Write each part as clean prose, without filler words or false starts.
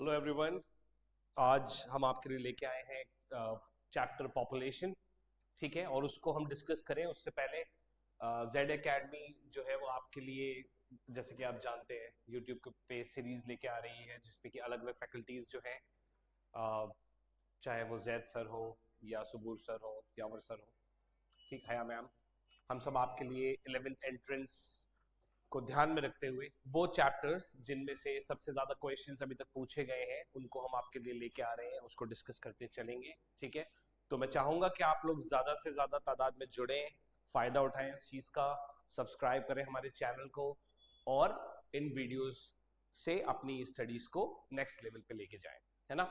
Hello everyone. आज हम आपके लिए लेके आए हैं चैप्टर पॉपुलेशन, ठीक है, और उसको हम डिस्कस करें उससे पहले जेड एकेडमी जो है वो आपके लिए, जैसे कि आप जानते हैं, यूट्यूब पे सीरीज लेके आ रही है जिसपे कि अलग अलग फैकल्टीज जो हैं, अ, चाहे वो जैद सर हो या सुबूर सर हो, यावर सर हो, ठीक है, मैम, हम सब आपके लिए 11th एंट्रेंस को ध्यान में रखते हुए वो चैप्टर्स जिनमें से सबसे ज्यादा क्वेश्चंस अभी तक पूछे गए हैं उनको हम आपके लिए लेके आ रहे हैं, उसको डिस्कस करते चलेंगे, ठीक है। तो मैं चाहूंगा कि आप लोग ज्यादा से ज्यादा तादाद में जुड़े, फायदा उठाएं इस चीज का, सब्सक्राइब करें हमारे चैनल को और इन वीडियोस से अपनी स्टडीज को नेक्स्ट लेवल पे लेके जाएं, है ना।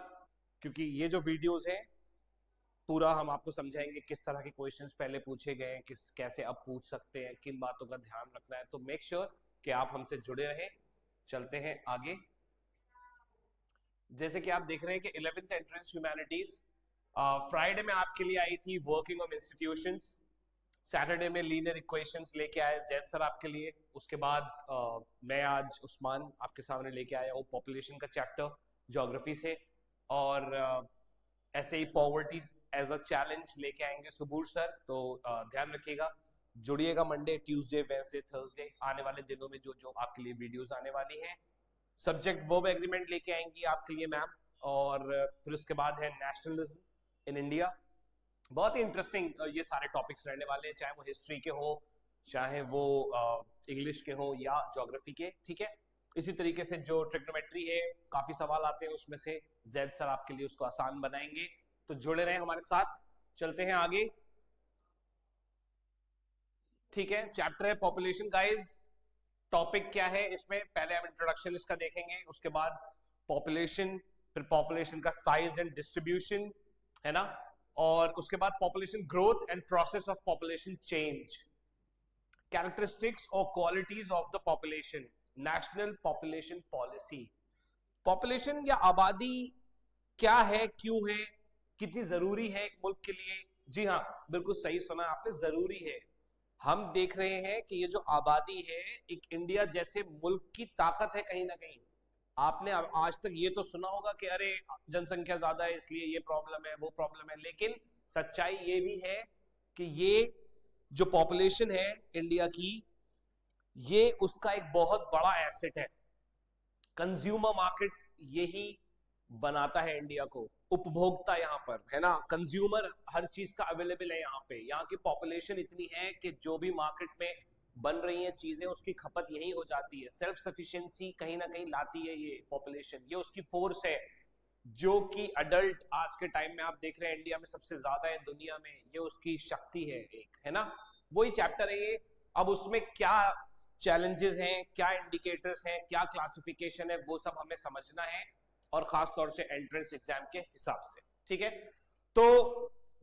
क्योंकि ये जो वीडियोस हैं पूरा हम आपको समझाएंगे किस तरह के क्वेश्चंस पहले पूछे गए हैं, किस कैसे अब पूछ सकते हैं, किन बातों का ध्यान रखना है। तो मेक श्योर कि आप हमसे जुड़े रहें। चलते हैं आगे। जैसे कि आप देख रहे हैं कि 11th एंट्रेंस ह्यूमैनिटीज फ्राइडे में आपके लिए आई थी वर्किंग ऑफ इंस्टीट्यूशंस, सैटरडे में लीनियर इक्वेशंस लेके आए जैद सर आपके लिए। उसके बाद मैं आज उस्मान आपके सामने लेके आया हूँ पॉपुलेशन का चैप्टर ज्योग्राफी से, और ऐसे ही पॉवर्टी एज अ चैलेंज लेके आएंगे सुबूर सर। तो ध्यान रखिएगा, जुड़िएगा मंडे, ट्यूसडे, वेडनेसडे, थर्सडे आने वाले दिनों में जो जो आपके लिए वीडियोस आने वाली हैं। सब्जेक्ट वर्ब एग्रीमेंट लेके आएंगी आपके लिए मैम, और फिर उसके बाद है नेशनलिज्म इन इंडिया। बहुत ही इंटरेस्टिंग ये सारे टॉपिक्स रहने वाले हैं, चाहे वो हिस्ट्री के हो, चाहे वो इंग्लिश के हो या ज्योग्राफी के, ठीक है। इसी तरीके से जो ट्रिग्नोमेट्री है, काफी सवाल आते हैं उसमें से, जैद सर आपके लिए उसको आसान बनाएंगे। तो जुड़े रहें हमारे साथ, चलते हैं आगे, ठीक है। चैप्टर है पॉपुलेशन गाइज। टॉपिक क्या है इसमें, पहले हम इंट्रोडक्शन इसका देखेंगे, उसके बाद पॉपुलेशन, फिर पॉपुलेशन का साइज एंड डिस्ट्रीब्यूशन, है ना, और उसके बाद population growth and process of population change, characteristics और qualities of the population, national population policy. Population या आबादी क्या है, क्यों है, कितनी जरूरी है एक मुल्क के लिए। जी हाँ, बिल्कुल सही सुना आपने, जरूरी है। हम देख रहे हैं कि ये जो आबादी है, एक इंडिया जैसे मुल्क की ताकत है कहीं ना कहीं। आपने आज तक ये तो सुना होगा कि अरे जनसंख्या ज्यादा है इसलिए ये प्रॉब्लम है, वो प्रॉब्लम है, लेकिन सच्चाई ये भी है कि ये जो पॉपुलेशन है इंडिया की, ये उसका एक बहुत बड़ा एसेट है। कंज्यूमर मार्केट यही बनाता है इंडिया को, उपभोक्ता यहाँ पर, है ना, कंज्यूमर हर चीज का अवेलेबल है यहाँ पे। यहाँ की पॉपुलेशन इतनी है कि जो भी मार्केट में बन रही हैं चीजें उसकी खपत यही हो जाती है। सेल्फ सफिशिएंसी कहीं ना कहीं लाती है ये पॉपुलेशन, ये उसकी फोर्स है जो कि अडल्ट आज के टाइम में आप देख रहे हैं इंडिया में सबसे ज्यादा है दुनिया में, ये उसकी शक्ति है एक, है ना। वही चैप्टर है ये। अब उसमें क्या चैलेंजेस हैं, क्या इंडिकेटर्स हैं, क्या क्लासिफिकेशन है, वो सब हमें समझना है, और खास तौर से एंट्रेंस एग्जाम के हिसाब से, ठीक है। तो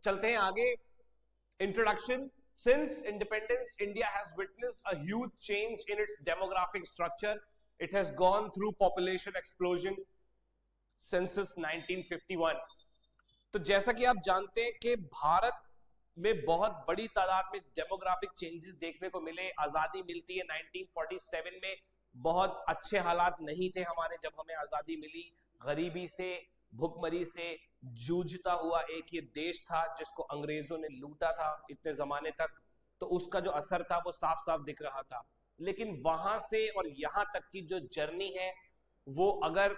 चलते हैं आगे। Introduction. Since independence, India has witnessed a huge change in its demographic structure. It has gone through population explosion, census 1951। तो जैसा कि आप जानते हैं कि भारत में बहुत बड़ी तादाद में डेमोग्राफिक चेंजेस देखने को मिले। आजादी मिलती है 1947 में, बहुत अच्छे हालात नहीं थे हमारे जब हमें आजादी मिली। गरीबी से, भुखमरी से जूझता हुआ एक ये देश था जिसको अंग्रेजों ने लूटा था इतने जमाने तक, तो उसका जो असर था वो साफ साफ दिख रहा था। लेकिन वहां से और यहां तक की जो जर्नी है, वो अगर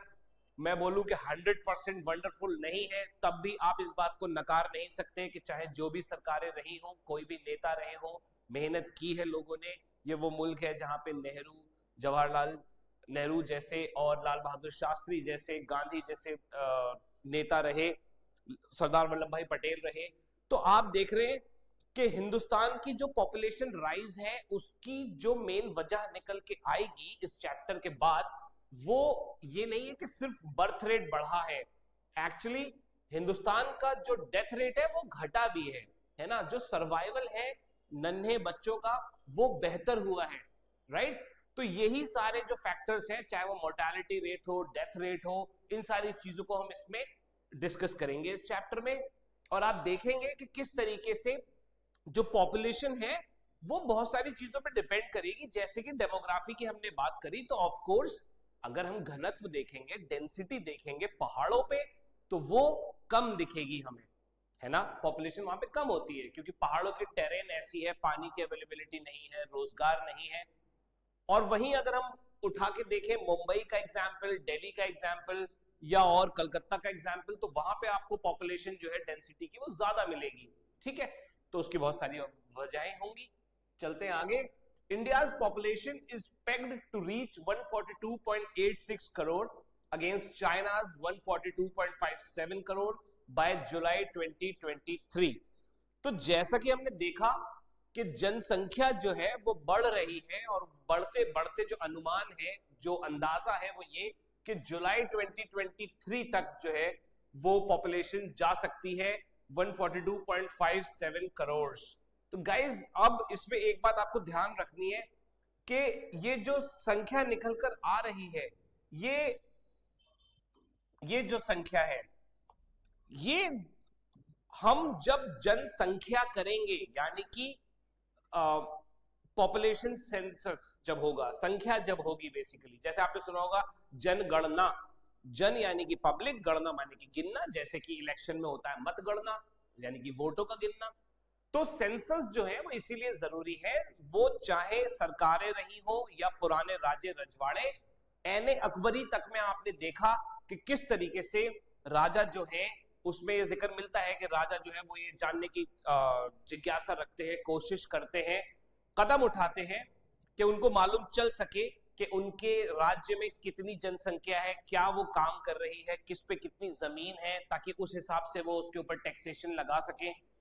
मैं बोलूं कि 100% वंडरफुल नहीं है, तब भी आप इस बात को नकार नहीं सकते कि चाहे जो भी सरकारें रही हो, कोई भी नेता रहे हो, मेहनत की है लोगों ने। ये वो मुल्क है जहां पे नेहरू, जवाहरलाल नेहरू जैसे और लाल बहादुर शास्त्री जैसे, गांधी जैसे नेता रहे, सरदार वल्लभ भाई पटेल रहे। तो आप देख रहे हैं कि हिंदुस्तान की जो पॉपुलेशन राइज है उसकी जो मेन वजह निकल के आएगी इस चैप्टर के बाद, वो ये नहीं है कि सिर्फ बर्थ रेट बढ़ा है। एक्चुअली हिंदुस्तान का जो डेथ रेट है वो घटा भी है ना, जो सर्वाइवल है नन्हे बच्चों का वो बेहतर हुआ है, राइट। तो यही सारे जो फैक्टर्स हैं, चाहे वो मोर्टेलिटी रेट हो, डेथ रेट हो, इन सारी चीजों को हम इसमें डिस्कस करेंगे इस चैप्टर में। और आप देखेंगे कि किस तरीके से जो पॉपुलेशन है वो बहुत सारी चीजों पर डिपेंड करेगी। जैसे कि डेमोग्राफी की हमने बात करी, तो ऑफ कोर्स अगर हम घनत्व देखेंगे, डेंसिटी देखेंगे पहाड़ों पे, तो वो कम दिखेगी हमें, है ना। पॉपुलेशन वहां पे कम होती है क्योंकि पहाड़ों की टेरेन ऐसी है, पानी की अवेलेबिलिटी नहीं है, रोजगार नहीं है। और वहीं अगर हम उठा के देखें मुंबई का एग्जाम्पल, दिल्ली का एग्जाम्पल या और कलकत्ता का एग्जाम्पल, तो वहां पे आपको पॉपुलेशन जो है डेंसिटी की वो ज्यादा मिलेगी, ठीक है। तो उसकी बहुत सारी वजहें होंगी। चलते हैं आगे। India's population is pegged to reach 142.86 crore against China's 142.57 crore by July 2023। तो जैसा कि हमने देखा कि जनसंख्या जो है वो बढ़ रही है, और बढ़ते बढ़ते जो अनुमान है, जो अंदाजा है वो ये कि जुलाई 2023 तक जो है वो पॉपुलेशन जा सकती है 142.57 करोड़। तो गाइज अब इसमें एक बात आपको ध्यान रखनी है कि ये जो संख्या निकल कर आ रही है, ये जो संख्या है, ये हम जब जनसंख्या करेंगे, यानी कि पॉपुलेशन सेंसस जब होगा, संख्या जब होगी, बेसिकली जैसे आपने सुना होगा जनगणना, जन यानी कि पब्लिक, गणना माने कि गिनना, जैसे कि इलेक्शन में होता है मतगणना यानी कि वोटों का गिनना। तो सेंसस जो है वो इसीलिए जरूरी है, वो चाहे सरकारें रही हो या पुराने राज्य रजवाड़े। एने अकबरी तक में आपने देखा कि किस तरीके से राजा जो है, उसमें ये जिक्र मिलता है कि राजा जो है वो ये जानने की जिज्ञासा रखते हैं, कोशिश करते हैं, कदम उठाते हैं कि उनको मालूम चल सके कि उनके राज्य में कितनी जनसंख्या है, क्या वो काम कर रही है, किस पे कितनी जमीन है, ताकि उस हिसाब से वो उसके ऊपर टैक्सेशन लगा सके।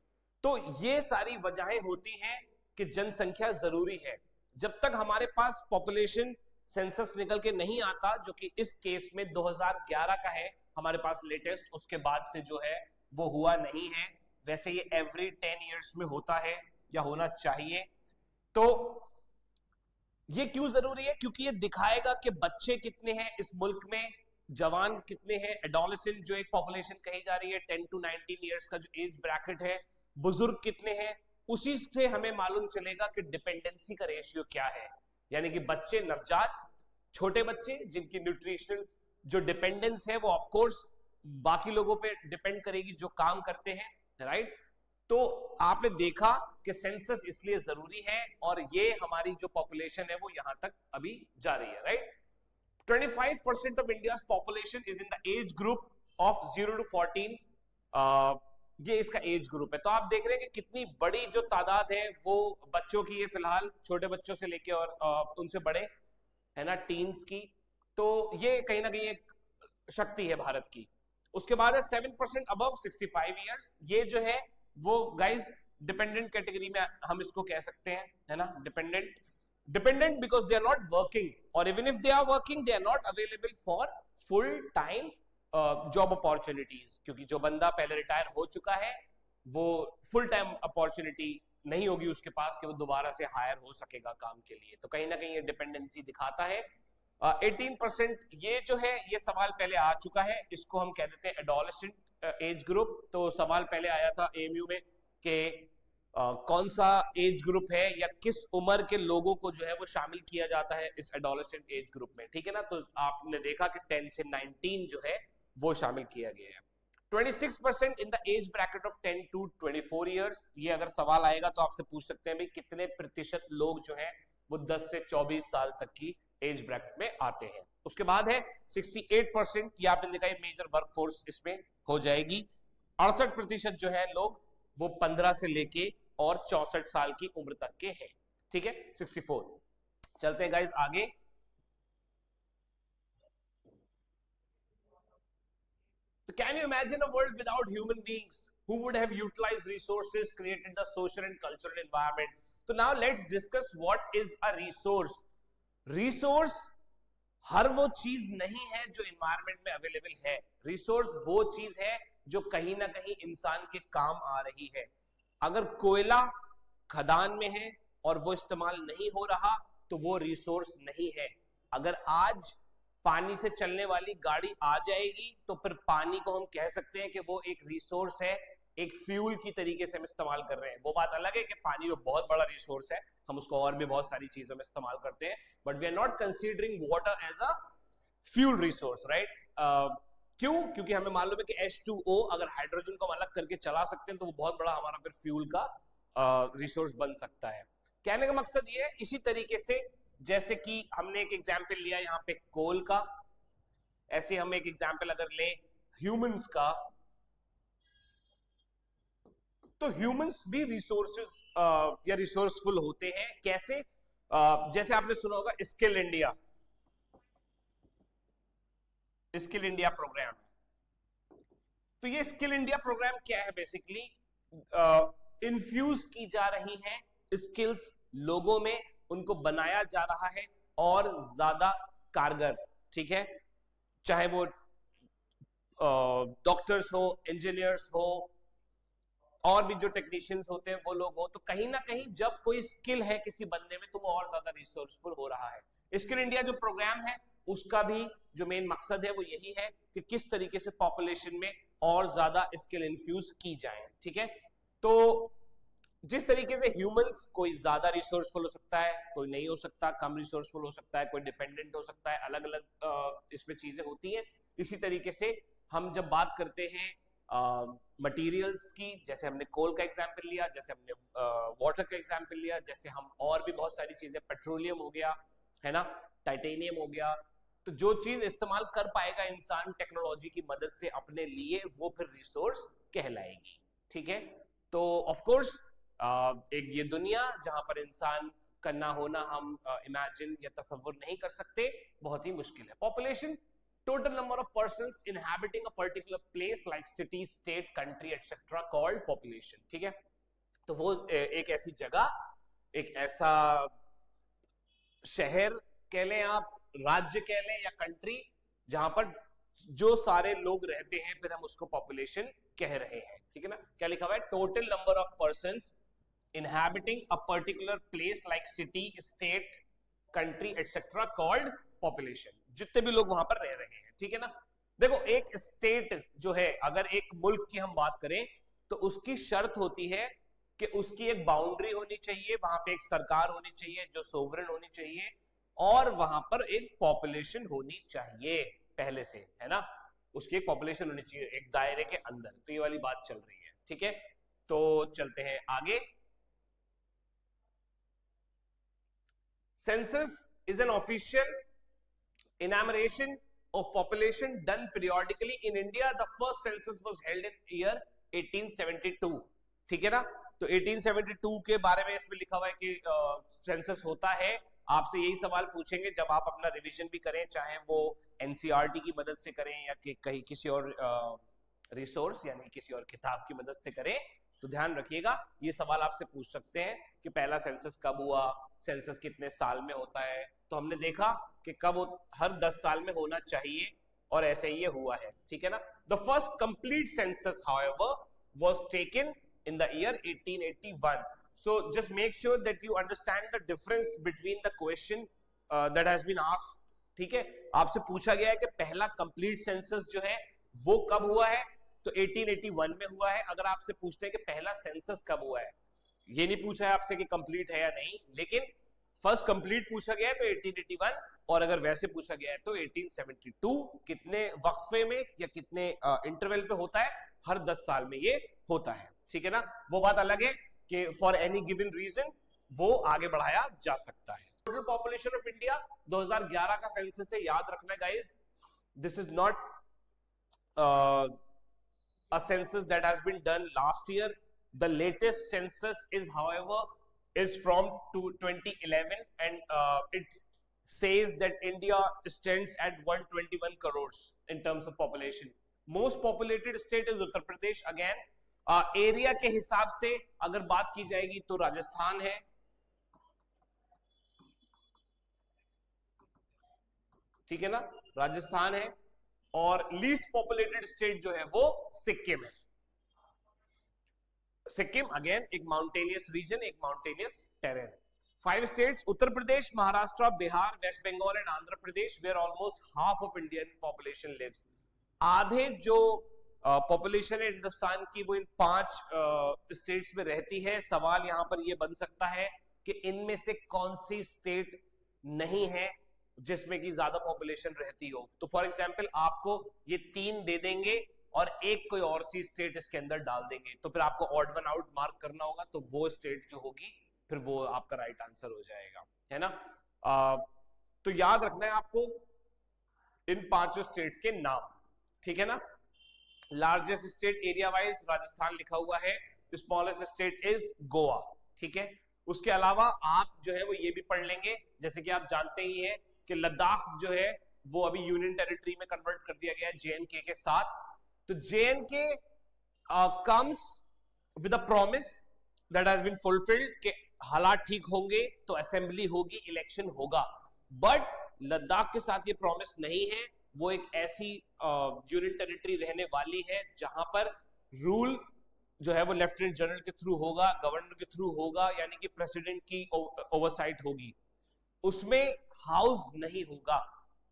तो ये सारी वजहें होती हैं कि जनसंख्या जरूरी है। जब तक हमारे पास पॉपुलेशन सेंसस निकल के नहीं आता, जो कि इस केस में 2011 का है हमारे पास लेटेस्ट, उसके बाद से जो है वो हुआ नहीं है। वैसे ये एवरी 10 इयर्स में होता है या होना चाहिए। तो ये क्यों जरूरी है? क्योंकि ये दिखाएगा कि बच्चे कितने हैं इस मुल्क में, जवान कितने हैं, एडोलेसेंट जो एक पॉपुलेशन कही जा रही है 10 to 19 इयर्स का जो एज ब्रैकेट है, बुजुर्ग कितने हैं। उसी से हमें मालूम चलेगा कि डिपेंडेंसी का रेशियो क्या है, यानी कि बच्चे, नवजात, छोटे बच्चे जिनकी न्यूट्रिशनल जो डिपेंडेंस है वो ऑफ कोर्स बाकी लोगों पे डिपेंड करेगी जो काम करते हैं, राइट। तो आपने देखा कि सेंसस इसलिए जरूरी है, और ये हमारी जो पॉपुलेशन है वो यहां तक अभी जा रही है, right. 25% of India's population is in the age group of 0 to 14। ये इसका एज ग्रुप है। तो आप देख रहे हैं कि कितनी बड़ी जो तादाद है वो बच्चों की है, फिलहाल छोटे बच्चों से लेके और उनसे बड़े, है ना, टीन्स की। तो ये कहीं ना कहीं एक शक्ति है भारत की। उसके बाद है 7% अबव 65 इयर्स। ये जो है वो गाइज डिपेंडेंट कैटेगरी में हम इसको कह सकते हैं, है ना, dependent because they are not working, और even if they are working they are not available for full time job opportunities, क्योंकि जो बंदा पहले रिटायर हो चुका है वो फुल टाइम अपॉर्चुनिटी नहीं होगी उसके पास कि वो दोबारा से हायर हो सकेगा काम के लिए। तो कहीं ना कहीं ये डिपेंडेंसी दिखाता है। 18% ये जो है, ये सवाल पहले आ चुका है, इसको हम कह देते हैं एडोलेसेंट एज ग्रुप। तो सवाल पहले आया था एएमयू में कि कौन सा एज ग्रुप है या किस उम्र के लोगों को जो है वो शामिल किया जाता है इस एडोलेसेंट एज ग्रुप में, ठीक है ना। तो आपने देखा कि 10 से 19 जो है वो शामिल किया गया है। 26% in the age bracket of 10 to 24 years. ये अगर सवाल आएगा तो आपसे पूछ सकते हैं भाई कितने प्रतिशत लोग जो है वो 10 से 24 साल तक की एज ब्रैकेट में आते हैं। उसके बाद है 68%, ये आपने देखा मेजर वर्कफोर्स इसमें हो जाएगी। 68% जो है लोग वो 15 से लेके और 64 साल की उम्र तक के हैं, ठीक है। 64। चलते हैं गाइज आगे। So can you imagine a world without human beings who would have utilized resources, created the social and cultural environment? So now let's discuss what is a resource. Resource हर वो चीज नहीं है जो environment में available है। Resource वो चीज है जो कहीं ना कहीं इंसान के काम आ रही है। अगर कोयला खदान में है और वो इस्तेमाल नहीं हो रहा तो वो रिसोर्स नहीं है। अगर आज पानी से चलने वाली गाड़ी आ जाएगी तो फिर पानी को हम कह सकते हैं कि वो एक रिसोर्स है, एक फ्यूल की तरीके से हम इस्तेमाल कर रहे हैं। वो बात अलग है कि पानी वो बहुत बड़ा रिसोर्स है, हम उसको और भी बहुत सारी चीजों में इस्तेमाल करते हैं, but we are not considering water as a fuel resource, right? क्यों? क्योंकि हमें मालूम है कि H2O अगर हाइड्रोजन को हम अलग करके चला सकते हैं तो वो बहुत बड़ा हमारा फिर फ्यूल का रिसोर्स बन सकता है। कहने का मकसद ये है, इसी तरीके से जैसे कि हमने एक एग्जाम्पल लिया यहाँ पे कोल का, ऐसे हम एक एग्जाम्पल अगर ले ह्यूमंस का, तो ह्यूमंस भी रिसोर्सेज या रिसोर्सफुल होते हैं। कैसे? जैसे आपने सुना होगा skill India, skill India program. तो ये स्किल इंडिया प्रोग्राम क्या है? बेसिकली इन्फ्यूज की जा रही है स्किल्स लोगों में, उनको बनाया जा रहा है और ज्यादा कारगर, ठीक है? चाहे वो डॉक्टर्स हो, इंजीनियर्स हो, और भी जो टेक्नीशियंस होते हैं वो लोग हो, तो कहीं ना कहीं जब कोई स्किल है किसी बंदे में तो वो और ज्यादा रिसोर्सफुल हो रहा है। स्किल इंडिया जो प्रोग्राम है उसका भी जो मेन मकसद है वो यही है कि किस तरीके से पॉपुलेशन में और ज्यादा स्किल इन्फ्यूज की जाए, ठीक है? तो जिस तरीके से ह्यूमंस कोई ज्यादा रिसोर्सफुल हो सकता है, कोई नहीं हो सकता, कम रिसोर्सफुल हो सकता है, कोई डिपेंडेंट हो सकता है, अलग अलग इसमें चीजें होती हैं। इसी तरीके से हम जब बात करते हैं मटेरियल्स की, जैसे हमने कोल का एग्जांपल लिया, जैसे हमने वाटर का एग्जांपल लिया, जैसे हम और भी बहुत सारी चीजें, पेट्रोलियम हो गया, है ना, टाइटेनियम हो गया, तो जो चीज इस्तेमाल कर पाएगा इंसान टेक्नोलॉजी की मदद से अपने लिए, वो फिर रिसोर्स कहलाएगी, ठीक है? तो ऑफ कोर्स एक ये दुनिया जहां पर इंसान का ना होना हम इमेजिन या तसव्वुर नहीं कर सकते, बहुत ही मुश्किल है। Population, total number of persons inhabiting a particular place like city, state, country, etc. called population, ठीक है? तो वो एक ऐसी जगह, एक ऐसा शहर कह लें आप, राज्य कह लें या कंट्री, जहां पर जो सारे लोग रहते हैं, फिर हम उसको पॉपुलेशन कह रहे हैं, ठीक है ना? क्या लिखा हुआ है? Total number of persons inhabiting a particular place like city, state, country, etc. called population, जितने भी लोग वहां पर रह रहे हैं, ठीक है ना? देखो, एक स्टेट जो है, अगर एक मुल्क की हम बात करें तो उसकी शर्त होती है कि उसकी एक बाउंड्री होनी चाहिए, वहां पे एक सरकार होनी चाहिए जो सोवरेन होनी चाहिए, और वहां पर एक पॉपुलेशन होनी चाहिए पहले से, है ना? उसकी एक पॉपुलेशन होनी चाहिए एक दायरे के अंदर। तो ये वाली बात चल रही है, ठीक है? तो चलते हैं आगे। Census is an official enumeration of population done periodically in India. The first census was held in year 1872, ठीक है ना? तो 1872 के बारे में इसमें लिखा हुआ है कि सेंसस होता है। आपसे यही सवाल पूछेंगे जब आप अपना रिवीजन भी करें, चाहे वो एनसीईआरटी की मदद से करें या कि कहीं किसी और रिसोर्स यानी किसी और किताब की मदद से करें, तो ध्यान रखिएगा ये सवाल आपसे पूछ सकते हैं कि पहला सेंसस कब हुआ, सेंसस कितने साल में होता है। तो हमने देखा कि कब हर 10 साल में होना चाहिए, और ऐसे ही ये हुआ है, ठीक है ना? The first complete census however was taken in the year 1881. So just make sure that you understand the difference between the question that has been asked, ठीक है? आपसे पूछा गया है कि पहला कंप्लीट सेंसस जो है वो कब हुआ है, तो 1881 में हुआ है। अगर आपसे पूछते हैं कि पहला सेंसस कब हुआ है, ये नहीं पूछा है आपसे कि कंप्लीट है या नहीं, लेकिन फर्स्ट कंप्लीट पूछा गया है तो 1881, और अगर वैसे पूछा गया है तो 1872। कितने वक्फे में या कितने इंटरवल पे होता है? हर 10 साल में ये होता है, ठीक है ना? वो बात अलग है कि फॉर एनी गिवन रीजन वो आगे बढ़ाया जा सकता है। टोटल पॉपुलेशन ऑफ इंडिया 2011 का सेंसस है, याद रखना guys, this is not a census that has been done last year. The latest census is, however, is from 2011, and it says that India stands at 121 crores in terms of population. Most populated state is Uttar Pradesh. Again, area के हिसाब से अगर बात की जाएगी तो राजस्थान है, ठीक है ना? राजस्थान है, और लीस्ट पॉपुलेटेड स्टेट जो है वो सिक्किम है। सिक्किम अगेन एक माउंटेनियस रीजन, एक mountainous terrain. 5 states Uttar Pradesh, Maharashtra, Bihar, West Bengal and Andhra Pradesh, where almost half of Indian population lives. आधे जो पॉपुलेशन है हिंदुस्तान की वो इन 5 स्टेट्स में रहती है। सवाल यहां पर ये बन सकता है कि इनमें से कौन सी स्टेट नहीं है जिसमें कि ज्यादा पॉपुलेशन रहती हो। तो फॉर एग्जाम्पल आपको ये 3 दे देंगे और एक कोई और सी स्टेट इसके अंदर डाल देंगे, तो फिर आपको ऑड वन आउट मार्क करना होगा, तो वो स्टेट जो होगी फिर वो आपका राइट आंसर हो जाएगा, है ना। तो याद रखना है आपको इन 5 स्टेट्स के नाम, ठीक है ना। Largest state area wise Rajasthan लिखा हुआ है, स्मॉलेस्ट स्टेट इज गोवा, ठीक है। उसके अलावा आप जो है वो ये भी पढ़ लेंगे, जैसे कि आप जानते ही हैं कि लद्दाख जो है वो अभी यूनियन टेरिटरी में कन्वर्ट कर दिया गया है जेएनके के साथ। तो J and K comes with a promise that has been fulfilled कि हालात ठीक होंगे तो असेंबली होगी, इलेक्शन होगा। बट लद्दाख के साथ ये प्रॉमिस नहीं है, वो एक ऐसी यूनियन टेरिटरी रहने वाली है जहां पर रूल जो है वो लेफ्टिनेंट जनरल के थ्रू होगा, गवर्नर के थ्रू होगा, यानी कि प्रेसिडेंट की ओवरसाइट होगी, उसमें हाउस नहीं होगा,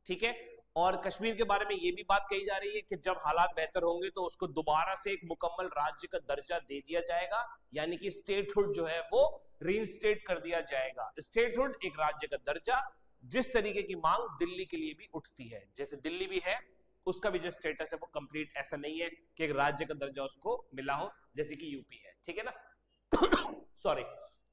ठीक है। और कश्मीर के बारे में ये भी बात कही जा रही है कि जब हालात बेहतर होंगे तो उसको दोबारा से एक मुकम्मल राज्य का दर्जा दे दिया जाएगा, यानी कि स्टेटहुड जो है वो रीइंस्टेट कर दिया जाएगा। स्टेटहुड एक राज्य का दर्जा, जिस तरीके की मांग दिल्ली के लिए भी उठती है, जैसे दिल्ली भी है, उसका भी जो स्टेटस है वो कंप्लीट ऐसा नहीं है कि एक राज्य का दर्जा उसको मिला हो जैसे कि यूपी है, ठीक है ना। Sorry.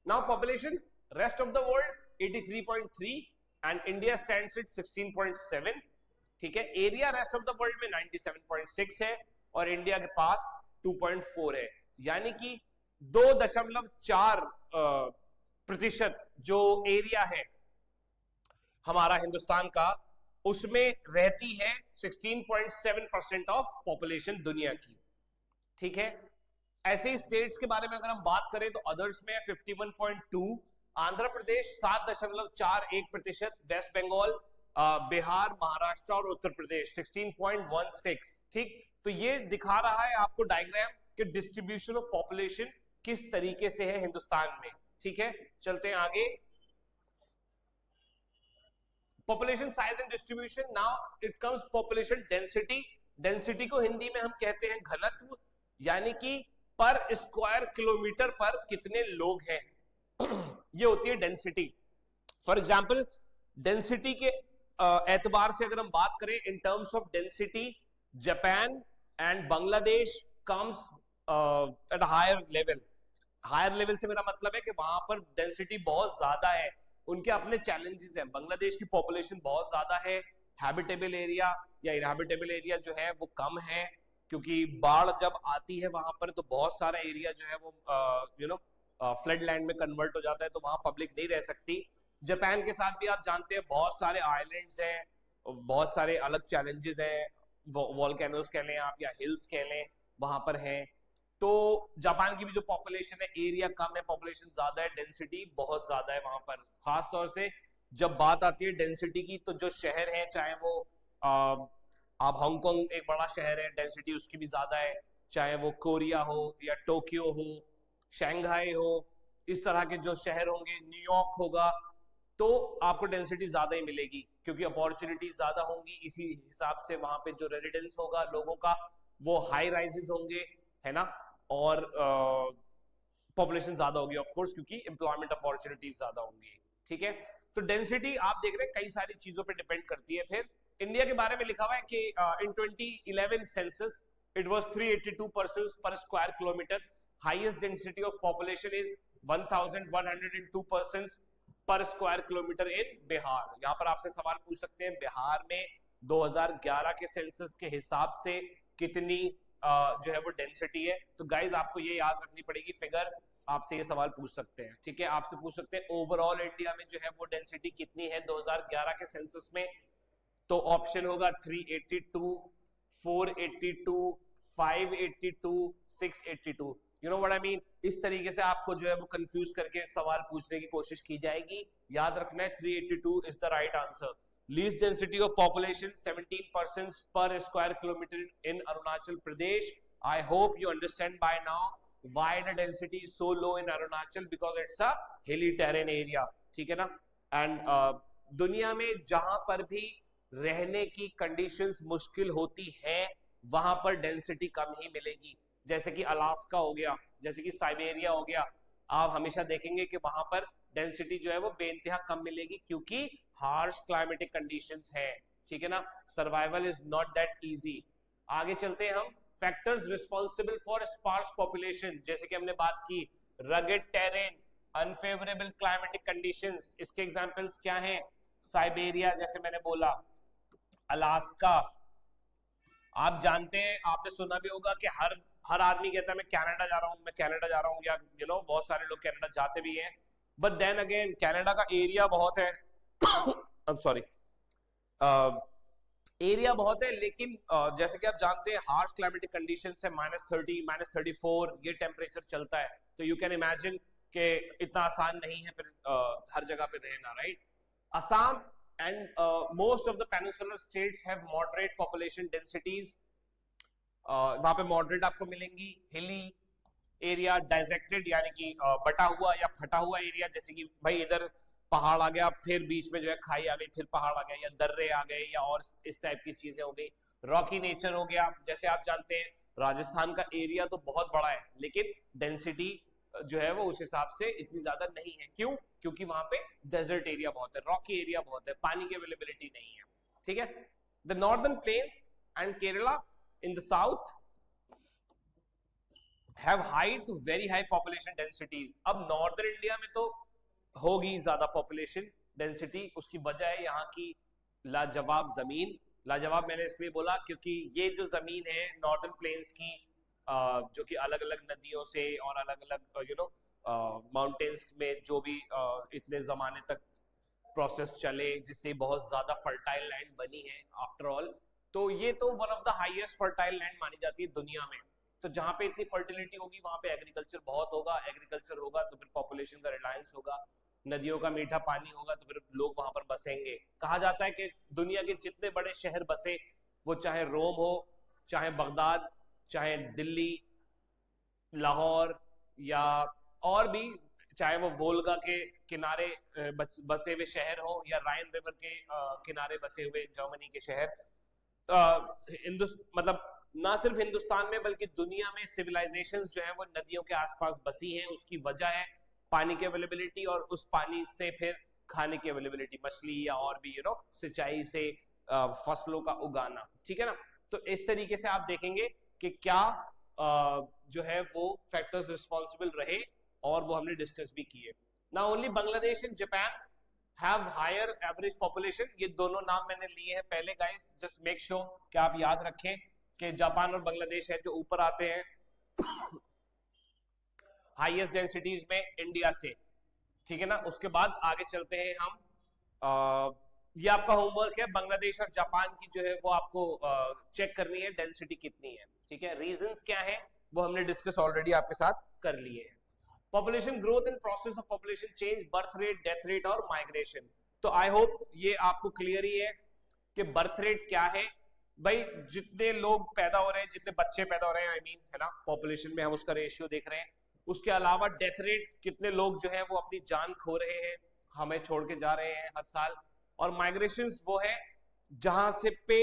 Now population rest of the world 83.3 and India stands eight 16.7, ठीक है। Area rest of the world में 97.6 है और इंडिया के पास 2.4 है, यानी कि 2.4% जो एरिया है हमारा हिंदुस्तान का, उसमें रहती है 16.7% ऑफ पॉपुलेशन दुनिया की, ठीक है। ऐसे ही स्टेट्स के बारे में अगर हम बात करें तो अदर्स में 51.2, आंध्र प्रदेश 7.41%, वेस्ट बंगाल, बिहार, महाराष्ट्र और उत्तर प्रदेश 16.16, ठीक। तो ये दिखा रहा है आपको डायग्राम कि डिस्ट्रीब्यूशन ऑफ पॉपुलेशन किस तरीके से है हिंदुस्तान में, ठीक है। चलते हैं आगे। Population size and distribution, now it comes population density. Density को हिंदी में हम कहते हैं घनत्व, यानी कि पर स्क्वायर किलोमीटर पर कितने लोग हैं, ये होती है डेंसिटी। फॉर एग्जांपल डेंसिटी के एतबार से अगर हम बात करें in terms of density, Japan and Bangladesh comes at higher level. Higher level से मेरा मतलब है कि वहां पर डेंसिटी बहुत ज्यादा है, उनके अपने चैलेंजेस हैं। बांग्लादेश की पॉपुलेशन बहुत ज्यादा है, हैबिटेबल एरिया या इनहैबिटेबल एरिया जो है वो कम है, क्योंकि बाढ़ जब आती है वहां पर तो बहुत सारा एरिया जो है वो फ्लड लैंड में कन्वर्ट हो जाता है, तो वहां पब्लिक नहीं रह सकती। जापान के साथ भी आप जानते हैं बहुत सारे आइलैंड्स हैं, बहुत सारे अलग चैलेंजेस हैं, वॉल्केनोस कह लें आप या हिल्स कह लें, वहां पर हैं। तो जापान की भी जो पॉपुलेशन है, एरिया कम है, पॉपुलेशन ज्यादा है, डेंसिटी बहुत ज्यादा है वहां पर। खास तौर से जब बात आती है डेंसिटी की, तो जो शहर है, चाहे वो आप हांगकांग एक बड़ा शहर है, डेंसिटी उसकी भी ज्यादा है, चाहे वो कोरिया हो या टोक्यो हो, शंघाई हो, इस तरह के जो शहर होंगे, न्यूयॉर्क होगा, तो आपको डेंसिटी ज्यादा ही मिलेगी क्योंकि अपॉर्चुनिटी ज्यादा होंगी। इसी हिसाब से वहां पे जो रेजिडेंस होगा लोगों का वो हाई राइजेस होंगे, है ना, और पॉपुलेशन ज्यादा होगी ऑफ कोर्स क्योंकि एम्प्लॉयमेंट अपॉर्चुनिटीज ज्यादा होंगी, ठीक है। तो डेंसिटी आप देख रहे हैं कई सारी चीजों पे डिपेंड करती है। फिर इंडिया के बारे में लिखा हुआ है कि इन 2011 सेंसस इट वाज 382 पर्सन्स पर square kilometre, highest density of population is 1102 persons पर स्क्वायर किलोमीटर इन बिहार। यहाँ पर आपसे सवाल पूछ सकते हैं बिहार में 2011 के सेंसस के हिसाब से कितनी जो है वो डेंसिटी है। तो गाइज आपको ये याद रखनी पड़ेगी फिगर, आपसे ये सवाल पूछ सकते हैं, ठीक है। आपसे पूछ सकते हैं ओवरऑल इंडिया में जो है वो डेंसिटी कितनी है 2011 के सेंसस में, तो ऑप्शन होगा 382, 482, 582, 682। You know what I mean. इस तरीके से आपको जो है वो कंफ्यूज करके सवाल पूछने की कोशिश की जाएगी। याद रखना है 382 is the right answer. Least density of population 17% per square kilometer in Arunachal Pradesh. I hope you understand by now why the density is so low in Arunachal, because it's a hilly terrain area, ठीक है ना। And दुनिया में जहां पर भी रहने की कंडीशंस मुश्किल होती हैं वहां पर डेंसिटी कम ही मिलेगी, जैसे कि अलास्का हो गया, जैसे कि साइबेरिया हो गया। आप हमेशा देखेंगे कि वहां पर डेंसिटी जो है वो बेइंतहा कम मिलेगी, क्योंकि हार्श क्लाइमेटिक कंडीशंस है, ठीक है ना। Survival is not that easy. आगे चलते हैं हम। Factors responsible for sparse population, जैसे कि हमने बात की, rugged terrain, unfavourable climatic conditions, इसके एग्जांपल्स क्या हैं? साइबेरिया, जैसे मैंने बोला, अलास्का। आप जानते हैं, आपने सुना भी होगा कि हर आदमी कहता है मैं कनाडा जा रहा हूं, मैं कनाडा जा रहा हूं, या बहुत सारे लोग कनाडा जाते भी हैं, बट देन अगेन कनाडा का एरिया बहुत है आई एम सॉरी, एरिया बहुत है, लेकिन जैसे कि आप जानते हैं हार्श क्लाइमेटिक कंडीशंस है, -30, -34 ये टेम्परेचर चलता है, तो यू कैन इमेजिन कि इतना आसान नहीं है फिर हर जगह पे रहना, right. Assam and most of the peninsular states have moderate population densities, वहां पे moderate आपको मिलेंगी। hilly area, dissected यानी कि बटा हुआ या फटा हुआ एरिया, जैसे कि भाई इधर पहाड़ आ गया, फिर बीच में जो है खाई आ गई, फिर पहाड़ आ गया, या दर्रे आ गए, या और इस टाइप की चीजें हो गई। रॉकी नेचर हो गया, जैसे आप जानते हैं राजस्थान का एरिया तो बहुत बड़ा है, लेकिन डेंसिटी जो है वो उस हिसाब से इतनी ज्यादा नहीं है। क्यों? क्योंकि वहां पे डेजर्ट एरिया बहुत है, रॉकी एरिया बहुत है, पानी की अवेलेबिलिटी नहीं है, ठीक है। The northern plains and Kerala in the south have high to very high population densities. अब नॉर्दर्न इंडिया में तो होगी ज्यादा पॉपुलेशन डेंसिटी, उसकी वजह है यहाँ की लाजवाब जमीन। लाजवाब मैंने इसलिए बोला क्योंकि ये जो जमीन है नॉर्दर्न प्लेन्स की, जो कि अलग अलग नदियों से और अलग अलग माउंटेन्स में जो भी इतने जमाने तक प्रोसेस चले, जिससे बहुत ज्यादा फर्टाइल लैंड बनी है आफ्टर ऑल, तो ये तो one of the highest fertile land मानी जाती है दुनिया में। तो जहाँ पे इतनी फर्टिलिटी होगी वहां पे एग्रीकल्चर बहुत होगा, एग्रीकल्चर होगा तो फिर पॉपुलेशन का रिलायंस होगा, नदियों का मीठा पानी होगा तो फिर लोग वहां पर बसेंगे। कहा जाता है कि दुनिया के जितने बड़े शहर बसे, वो चाहे रोम हो, चाहे बगदाद, चाहे दिल्ली, लाहौर, या और भी, चाहे वो वोल्गा के किनारे बसे हुए शहर हो, या राइन रिवर के किनारे बसे हुए जर्मनी के शहर, मतलब ना सिर्फ हिंदुस्तान में बल्कि दुनिया में सिविलाइजेशंस जो है वो नदियों के आसपास बसी हैं। उसकी वजह है पानी की अवेलेबिलिटी, और उस पानी से फिर खाने की अवेलेबिलिटी, मछली या और भी सिंचाई से फसलों का उगाना, ठीक है ना। तो इस तरीके से आप देखेंगे कि क्या जो है वो फैक्टर्स रिस्पॉन्सिबल रहे, और वो हमने डिस्कस भी किए। ना only Bangladesh and Japan have higher average population, ये दोनों नाम मैंने लिए हैं पहले गाइस, जस्ट मेक श्योर कि आप याद रखें कि जापान और बांग्लादेश है जो ऊपर आते हैं हाईएस्ट डेंसिटीज में इंडिया से, ठीक है ना। उसके बाद आगे चलते हैं हम, ये आपका होमवर्क है, बांग्लादेश और जापान की जो है वो आपको चेक करनी है डेंसिटी कितनी है, ठीक है। रीजंस क्या है वो हमने डिस्कस ऑलरेडी आपके साथ कर लिए हैं। Population growth and process of population change, birth rate, death rate और माइग्रेशन। तो आई होप ये आपको क्लियर ही है कि बर्थ रेट क्या है। भाई जितने लोग पैदा हो रहे हैं, जितने बच्चे पैदा हो रहे हैं, आई मीन है ना, पॉपुलेशन में हम उसका रेशियो देख रहे हैं। उसके अलावा डेथ रेट, कितने लोग जो है वो अपनी जान खो रहे हैं, हमें छोड़ के जा रहे हैं हर साल। और माइग्रेशन वो है जहां से पे,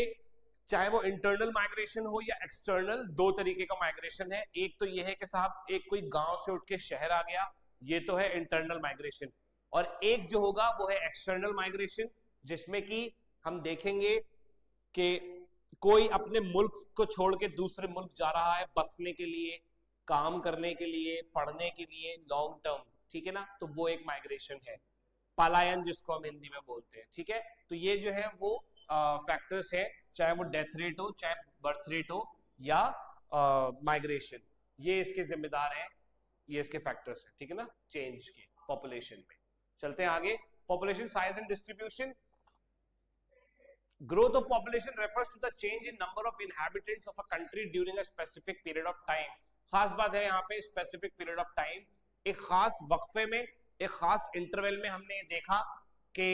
चाहे वो इंटरनल माइग्रेशन हो या एक्सटर्नल, दो तरीके का माइग्रेशन है। एक तो ये है कि साहब एक कोई गांव से उठ के शहर आ गया, ये तो है इंटरनल माइग्रेशन। और एक जो होगा वो है एक्सटर्नल माइग्रेशन, जिसमें कि हम देखेंगे कि कोई अपने मुल्क को छोड़ के दूसरे मुल्क जा रहा है बसने के लिए, काम करने के लिए, पढ़ने के लिए, लॉन्ग टर्म, ठीक है ना। तो वो एक माइग्रेशन है, पलायन जिसको हम हिंदी में बोलते हैं, ठीक है। तो ये जो है वो फैक्टर्स है, चाहे वो डेथ रेट हो, चाहे बर्थ रेट हो, या माइग्रेशन, ये इसके जिम्मेदार हैं, ये इसके फैक्टर्स हैं, ठीक है ना, चेंज के पॉपुलेशन में। चलते हैं आगे। Population size and distribution. Growth of population refers to the change in number of inhabitants of a country during a specific period of time. खास बात है यहाँ पे specific period of time, एक खास वक्फे में, एक खास इंटरवल में हमने देखा कि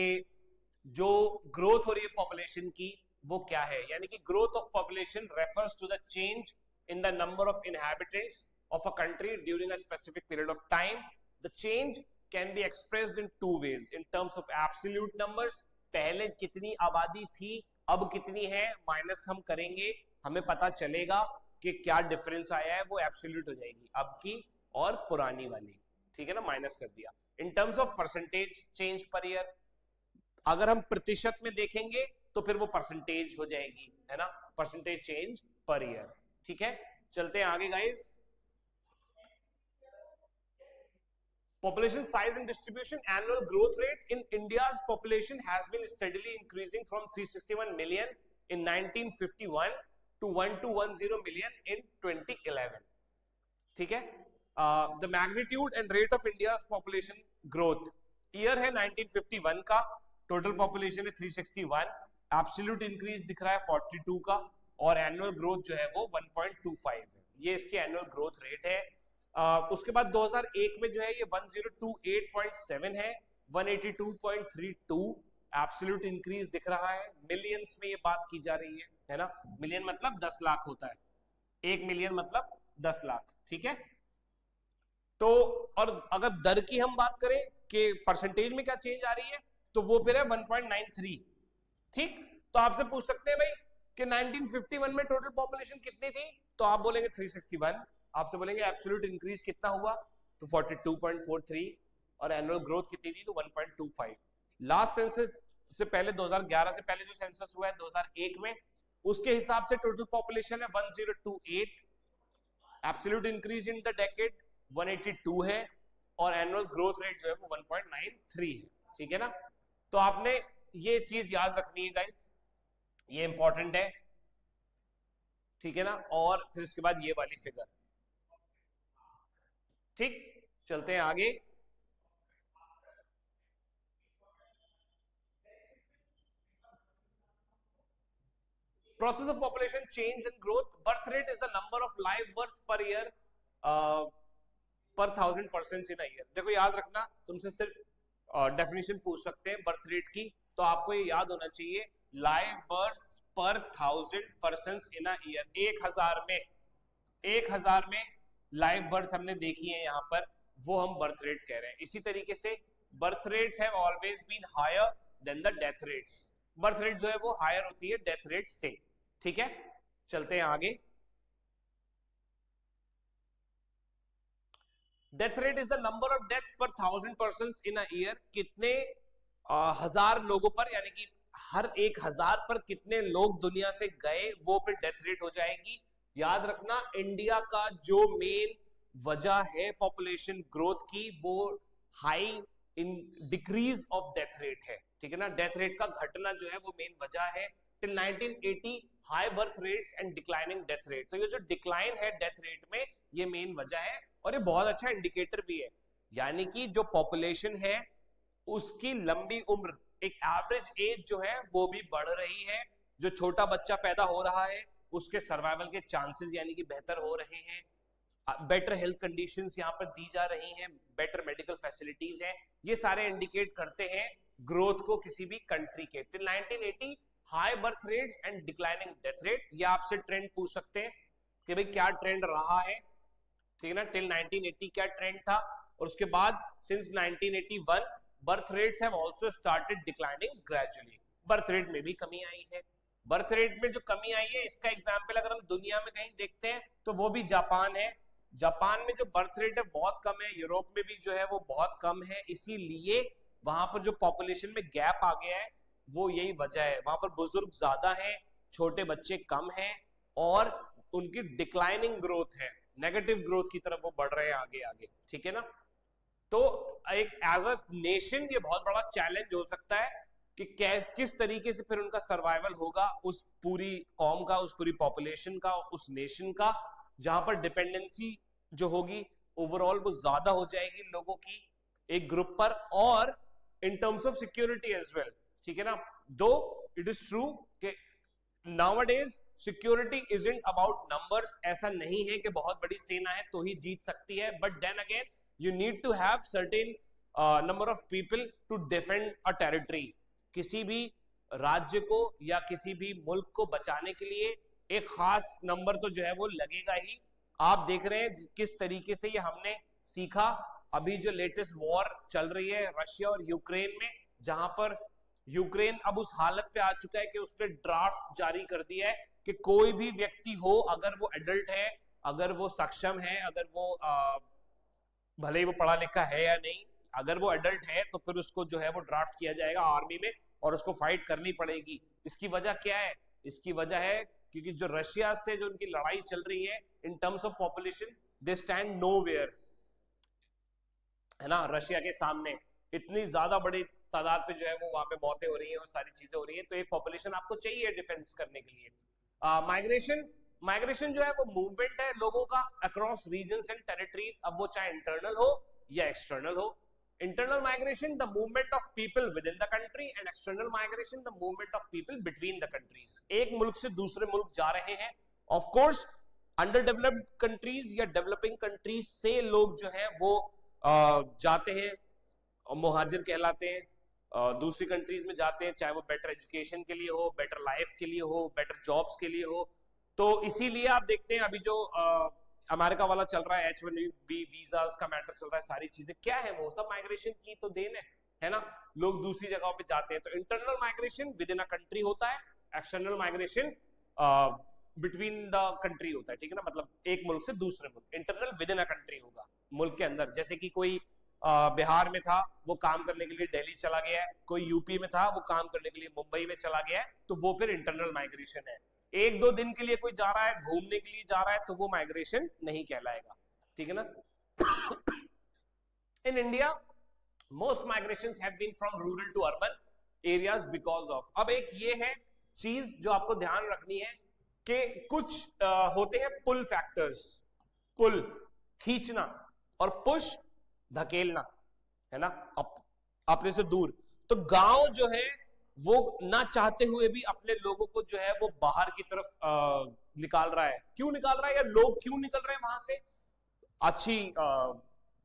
जो ग्रोथ हो रही है पॉपुलेशन की वो क्या है। यानी कि growth of population refers to the change in the number of inhabitants of a country during a specific period of time. The change can be expressed in two ways, in terms of absolute numbers, पहले कितनी आबादी थी अब कितनी है, minus हम करेंगे, हमें पता चलेगा कि क्या डिफरेंस आया है, वो एब्सोल्यूट हो जाएगी अब की और पुरानी वाली, ठीक है ना, माइनस कर दिया। इन terms of percentage change per year, अगर हम प्रतिशत में देखेंगे तो फिर वो परसेंटेज हो जाएगी, है ना, परसेंटेज चेंज पर ईयर। ठीक है, चलते हैं आगे guys. Population size and distribution, annual growth rate in India's population has been steadily increasing from 361 million in 1951 to 1210 million in 2011. ठीक है, the magnitude and rate of India's population growth, year है 1951 का, total population है 361, absolute increase दिख रहा है 42 का, और annual growth जो है वो 1.25 है, ये इसकी annual growth rate है। उसके बाद 2001 में जो है ये 1028.7 है, 182.32 एब्सोल्यूट इंक्रीज दिख रहा है। मिलियंस में ये बात की जा रही है ना, मिलियन मतलब 10 लाख होता है, 1 मिलियन मतलब 10 लाख। ठीक है, तो और अगर दर की हम बात करें कि परसेंटेज में क्या चेंज आ रही है, तो वो फिर है 1.93। ठीक, तो आपसे पूछ सकते हैं भाई कि 1951 में टोटल पॉपुलेशन कितनी थी, तो आप बोलेंगे 361, आपसे बोलेंगे एब्सोल्यूट इंक्रीज कितना हुआ, तो 42.43, और एनुअल ग्रोथ कितनी थी, तो 1.25। लास्ट सेंसस से पहले 2011 से पहले जो सेंसस हुआ है 2001 में, उसके हिसाब से टोटल पॉपुलेशन है 1028, absolute increase in the decade 182 है, और एनुअल ग्रोथ रेट जो है वो 1.93 है। ठीक है ना, तो आपने ये चीज याद रखनी है गाइस, ये इंपॉर्टेंट है। ठीक है ना, और फिर उसके बाद ये वाली फिगर। ठीक, चलते हैं आगे। Process of population change and growth. Birth rate is the number of live births per year per 1000 persons in a year. देखो याद रखना, तुमसे सिर्फ डेफिनेशन पूछ सकते हैं बर्थ रेट की, तो आपको ये याद होना चाहिए लाइव बर्थ्स पर 1000 persons in a year। 1000 में लाइव बर्थ्स हमने देखी है यहाँ पर, वो हम बर्थ रेट कह रहे हैं। इसी तरीके से birth rates have always been higher than the death rates, birth rate जो है वो हायर होती है डेथ रेट से। ठीक है, चलते हैं आगे। Death rate is the number of deaths पर 1000 पर्सन्स इन अ ईयर, कितने हजार लोगों पर, यानी कि हर 1000 पर कितने लोग दुनिया से गए, वो फिर डेथ रेट हो जाएगी। याद रखना, इंडिया का जो मेन वजह है पॉपुलेशन ग्रोथ की, वो high in decrease of death rate है। ठीक है ना, डेथ रेट का घटना जो है वो मेन वजह है। Till 1980 high birth rates and declining death rate, तो ये जो डिक्लाइन है डेथ रेट में, ये मेन वजह है, और ये बहुत अच्छा इंडिकेटर भी है, यानी कि जो पॉपुलेशन है उसकी लंबी उम्र, एक एवरेज एज जो है वो भी बढ़ रही है। जो छोटा बच्चा पैदा हो रहा है उसके सर्वाइवल के चांसेस यानी कि बेहतर हो रहे हैं, बेटर हेल्थ कंडीशंस यहाँ पर दी जा रही हैं, बेटर मेडिकल फैसिलिटीज हैं, ये सारे इंडिकेट करते हैं ग्रोथ को किसी भी कंट्री के। Till 1980 high birth rates and declining death rate, ये आपसे ट्रेंड पूछ सकते हैं कि भाई क्या ट्रेंड रहा है। ठीक है ना, टिल 1980 क्या ट्रेंड था, और उसके बाद since 1981 birth rates have also started declining gradually, birth rate में भी कमी आई है। बर्थ रेट में जो कमी आई है, इसका एग्जांपल अगर हम दुनिया में कहीं देखते हैं तो वो भी जापान है। जापान में जो बर्थ रेट है बहुत कम है, यूरोप में भी जो है वो बहुत कम है, इसीलिए वहां पर जो पॉपुलेशन में गैप आ गया है वो यही वजह है। वहां पर बुजुर्ग ज्यादा हैं, छोटे बच्चे कम हैं, और उनकी डिक्लाइनिंग ग्रोथ है, नेगेटिव ग्रोथ की तरफ वो बढ़ रहे हैं आगे आगे। ठीक है ना, तो एक एज अ नेशन ये बहुत बड़ा चैलेंज हो सकता है कि किस तरीके से फिर उनका सर्वाइवल होगा, उस पूरी कौम का, उस पूरी पॉपुलेशन का, उस नेशन का, जहां पर डिपेंडेंसी जो होगी ओवरऑल वो ज्यादा हो जाएगी लोगों की एक ग्रुप पर, और in terms of security as well. ठीक है ना, दो इट इज ट्रू कि nowadays security isn't about numbers, ऐसा नहीं है कि बहुत बड़ी सेना है तो ही जीत सकती है, but then again you need to have certain number of people to defend a territory. किसी भी राज्य को या किसी भी मुल्क को बचाने के लिए एक खास नंबर तो जो है वो लगेगा ही। आप देख रहे हैं किस तरीके से ये हमने सीखा, अभी जो लेटेस्ट वॉर चल रही है रशिया और यूक्रेन में, जहां पर यूक्रेन अब उस हालत पे आ चुका है कि उसने ड्राफ्ट जारी कर दिया है कि कोई भी व्यक्ति हो, अगर वो एडल्ट है, अगर वो सक्षम है, अगर वो भले ही वो पढ़ा लिखा है या नहीं, अगर वो एडल्ट है तो फिर उसको जो है वो ड्राफ्ट किया जाएगा आर्मी में और उसको फाइट करनी पड़ेगी। इसकी वजह क्या है? इसकी वजह है क्योंकि जो रशिया से जो उनकी लड़ाई चल रही है इन terms of population, they stand nowhere, है ना। रशिया के सामने इतनी ज्यादा बड़ी तादाद पे जो है वो वहां पे मौतें हो रही हैं और सारी चीजें हो रही हैं, तो एक पॉपुलेशन आपको चाहिए डिफेंस करने के लिए। माइग्रेशन जो है वो मूवमेंट है लोगों का अक्रॉस रीजन्स एंड टेरिटरीज, अब वो चाहे इंटरनल हो या एक्सटर्नल हो। Internal migration the movement of people with in the country, and external migration the movement of people between the countries. एक मुल्क से दूसरे मुल्क जा रहे हैं। Of course under developed countries या डेवलपिंग कंट्रीज से लोग जो है वो जाते हैं, मुहाजिर कहलाते हैं, दूसरी कंट्रीज में जाते हैं, चाहे वो बेटर एजुकेशन के लिए हो, बेटर लाइफ के लिए हो, बेटर जॉब्स के लिए हो। तो इसीलिए आप देखते हैं अभी जो अमेरिका वाला चल रहा है, H1B वीजास का मैटर चल रहा है, सारी चीजें क्या है वो सब माइग्रेशन की तो देन है ना। लोग दूसरी जगहों पे जाते हैं। तो internal migration with in a country होता है, external migration between the country होता है, ठीक है ना, मतलब एक मुल्क से दूसरे मुल्क। Internal with in a country होगा, मुल्क के अंदर। जैसे कि कोई बिहार में था, वो काम करने के लिए दिल्ली चला गया है, कोई यूपी में था, वो काम करने के लिए मुंबई में चला गया है, तो वो फिर इंटरनल माइग्रेशन है। एक दो दिन के लिए कोई जा रहा है, घूमने के लिए जा रहा है, तो वो माइग्रेशन नहीं कहलाएगा, ठीक है ना। In India most migrations have been from rural to urban areas because of. अब एक ये है चीज जो आपको ध्यान रखनी है कि कुछ होते हैं पुल फैक्टर्स, पुल खींचना और पुश धकेलना, है ना, अपने से दूर। तो गांव जो है वो ना चाहते हुए भी अपने लोगों को जो है वो बाहर की तरफ निकाल रहा है। क्यों निकाल रहा है, या लोग क्यों निकल रहे हैं वहां से? अच्छी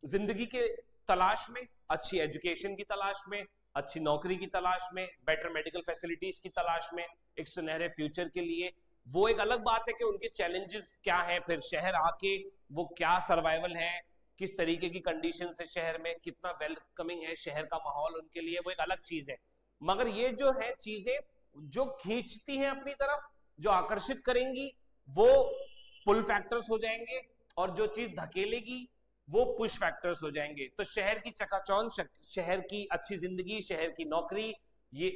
जिंदगी के तलाश में, अच्छी एजुकेशन की तलाश में, अच्छी नौकरी की तलाश में, बेटर मेडिकल फैसिलिटीज की तलाश में, एक सुनहरे फ्यूचर के लिए। वो एक अलग बात है कि उनके चैलेंजेस क्या है, फिर शहर आके वो क्या सर्वाइवल है, किस तरीके की कंडीशन है शहर में, कितना वेलकमिंग है शहर का माहौल उनके लिए, वो एक अलग चीज है। मगर ये जो है चीजें जो खींचती हैं अपनी तरफ, जो आकर्षित करेंगी, वो पुल फैक्टर्स हो जाएंगे, और जो चीज धकेलेगी वो पुश फैक्टर्स हो जाएंगे। तो शहर की चकाचौंध, शहर की अच्छी जिंदगी, शहर की नौकरी, ये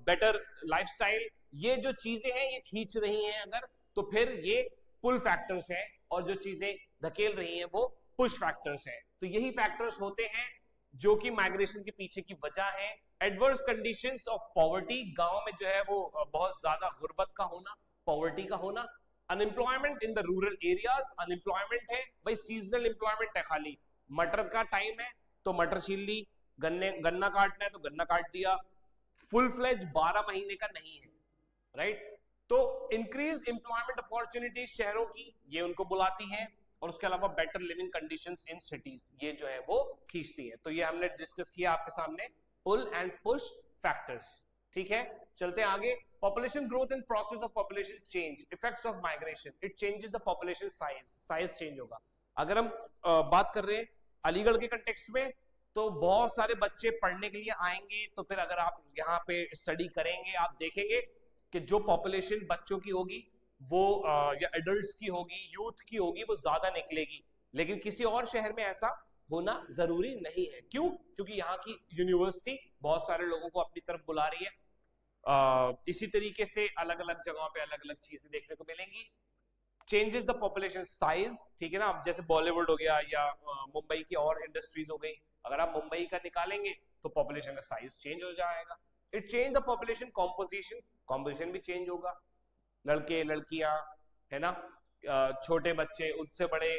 बेटर लाइफस्टाइल, ये जो चीजें हैं ये खींच रही हैं अगर, तो फिर ये पुल फैक्टर्स हैं, और जो चीजें धकेल रही हैं वो पुश फैक्टर्स हैं। तो यही फैक्टर्स होते हैं जो कि माइग्रेशन के पीछे की वजह है। एडवर्स कंडीशंस ऑफ पॉवर्टी, गांव में जो है वो बहुत ज्यादा गुर्बत का होना, पॉवर्टी का होना। Unemployment in the rural areas, unemployment है भाई, सीजनल एम्प्लॉयमेंट है, खाली मटर का टाइम है तो मटर छील ली, गन्ना काटना है तो गन्ना काट दिया, फुल फ्लेज 12 महीने का नहीं है, राइट। तो इंक्रीज एम्प्लॉयमेंट अपॉर्चुनिटीज शहरों की, ये उनको बुलाती है, और उसके अलावा better living conditions in cities, ये जो है वो खींचती है। तो ये हमने डिस्कस किया आपके सामने, पुल एंड पुश फैक्टर्स, ठीक है। चलते हैं आगे। Population growth and process of population change, effects of migration, it changes the population size, size change होगा। अगर हम बात कर रहे हैं अलीगढ़ के कंटेक्स्ट में, तो बहुत सारे बच्चे पढ़ने के लिए आएंगे, तो फिर अगर आप यहाँ पे स्टडी करेंगे, आप देखेंगे कि जो पॉपुलेशन बच्चों की होगी वो या एडल्ट्स की होगी, यूथ की होगी, वो ज्यादा निकलेगी। लेकिन किसी और शहर में ऐसा होना जरूरी नहीं है। क्यों? क्योंकि यहाँ की यूनिवर्सिटी बहुत सारे लोगों को अपनी तरफ बुला रही है। इसी तरीके से अलग अलग जगहों पे अलग अलग चीजें देखने को मिलेंगी। चेंजेस द पॉपुलेशन साइज, ठीक है ना। अब जैसे बॉलीवुड हो गया या मुंबई की और इंडस्ट्रीज हो गई, अगर आप मुंबई का निकालेंगे तो पॉपुलेशन का साइज चेंज हो जाएगा। It change the population composition, composition भी चेंज होगा, लड़के लड़कियां, है ना, छोटे बच्चे, उससे बड़े,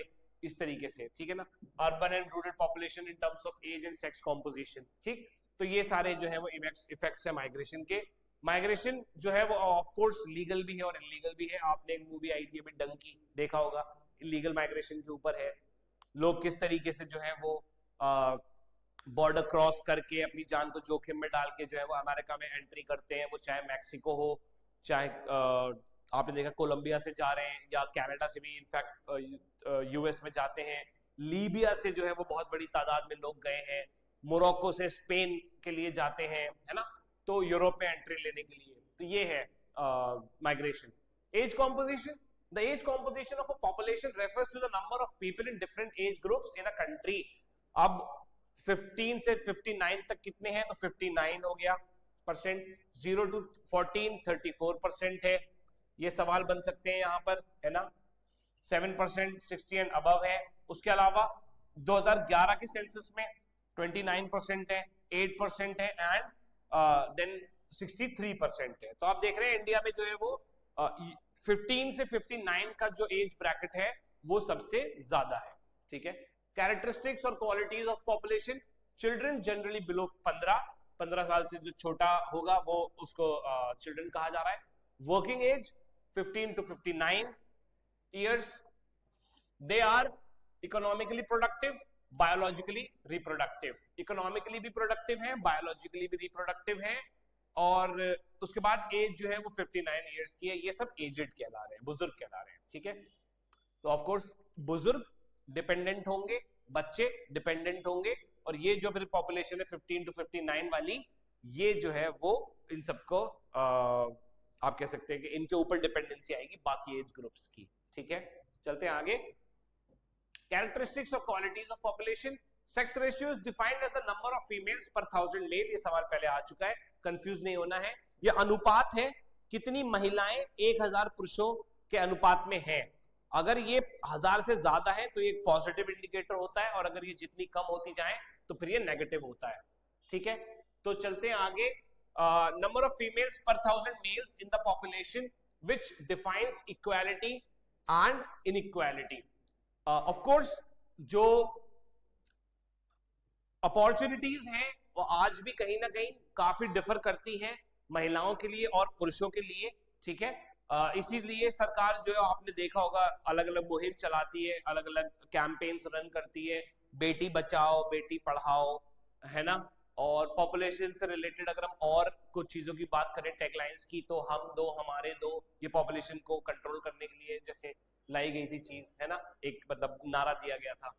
इस तरीके से, ठीक है ना। Urban and rural population in terms of age and sex composition, ठीक। तो ये सारे जो है वो इफेक्ट्स है माइग्रेशन के। माइग्रेशन जो है वो ऑफ कोर्स लीगल भी है और इलीगल भी है। आपने एक मूवी आई थी अभी डंकी, देखा होगा, इलीगल माइग्रेशन के ऊपर है। लोग किस तरीके से जो है वो बॉर्डर क्रॉस करके अपनी जान को जोखिम में डाल के जो है वो अमेरिका में एंट्री करते हैं, वो चाहे मैक्सिको हो, चाहे आपने देखा कोलंबिया से जा रहे हैं, या कनाडा से भी इनफैक्ट यूएस में जाते हैं। लीबिया से जो है वो बहुत बड़ी तादाद में लोग गए हैं। मोरक्को से स्पेन के लिए जाते हैं, है ना, तो यूरोप में एंट्री लेने के लिए। तो ये है migration. Age composition, the age composition of a population refers to the number of people in different age groups in a country. अब 15 से 59 तक कितने हैं, तो 59 हो गया परसेंट। 0 to 14 34% है, ये सवाल बन सकते हैं यहाँ पर, है ना। 7% 60 एंड अबव है। उसके अलावा 2011 के सेंसस में 29% है, 8% है एंड देन 63% है। तो आप देख रहे हैं इंडिया में जो है वो 15 से 59 का जो एज ब्रैकेट है वो सबसे ज्यादा है, ठीक है। कैरेक्टरिस्टिक्स और qualities of population, children generally below 15 साल से जो छोटा होगा वो उसको चिल्ड्रन कहा जा रहा है। Working age 15 to 59 years, they are economically productive, biologically reproductive, economically भी productive है, biologically भी reproductive है, और उसके बाद एज जो है वो 59 years की है। ये सब एजेड कहला रहे हैं, बुजुर्ग कहला रहे हैं, ठीक है। तो ऑफ कोर्स बुजुर्ग डिपेंडेंट होंगे, बच्चे डिपेंडेंट होंगे, और ये जो फिर पॉपुलेशन है 15 to 59 वाली, ये जो है वो इन सबको आप कह सकते हैं कि इनके ऊपर डिपेंडेंसी आएगी बाकी एज ग्रुप्स की, ठीक है। चलते हैं आगे। कैरेक्टरिस्टिक्स और qualities of population, sex ratio is defined as the number of females per 1000 mail. ये सवाल पहले आ चुका है, कंफ्यूज नहीं होना है। ये अनुपात है, कितनी महिलाएं 1000 पुरुषों के अनुपात में हैं। अगर ये 1000 से ज्यादा है तो ये एक पॉजिटिव इंडिकेटर होता है, और अगर ये जितनी कम होती जाए तो फिर ये नेगेटिव होता है, ठीक है। तो चलते हैं आगे। Number of females per 1000 males in the population which defines equality and inequality. Of course जो अपॉर्चुनिटीज हैं वो आज भी कहीं ना कहीं काफी डिफर करती हैं महिलाओं के लिए और पुरुषों के लिए, ठीक है। इसीलिए सरकार जो है आपने देखा होगा अलग अलग मुहिम चलाती है, अलग अलग कैंपेन्स रन करती है, बेटी बचाओ बेटी पढ़ाओ, है ना। और पॉपुलेशन से रिलेटेड अगर हम और कुछ चीजों की बात करें, टैगलाइंस की, तो हम दो हमारे दो, ये पॉपुलेशन को कंट्रोल करने के लिए जैसे लाई गई थी चीज, है ना। एक मतलब नारा दिया गया था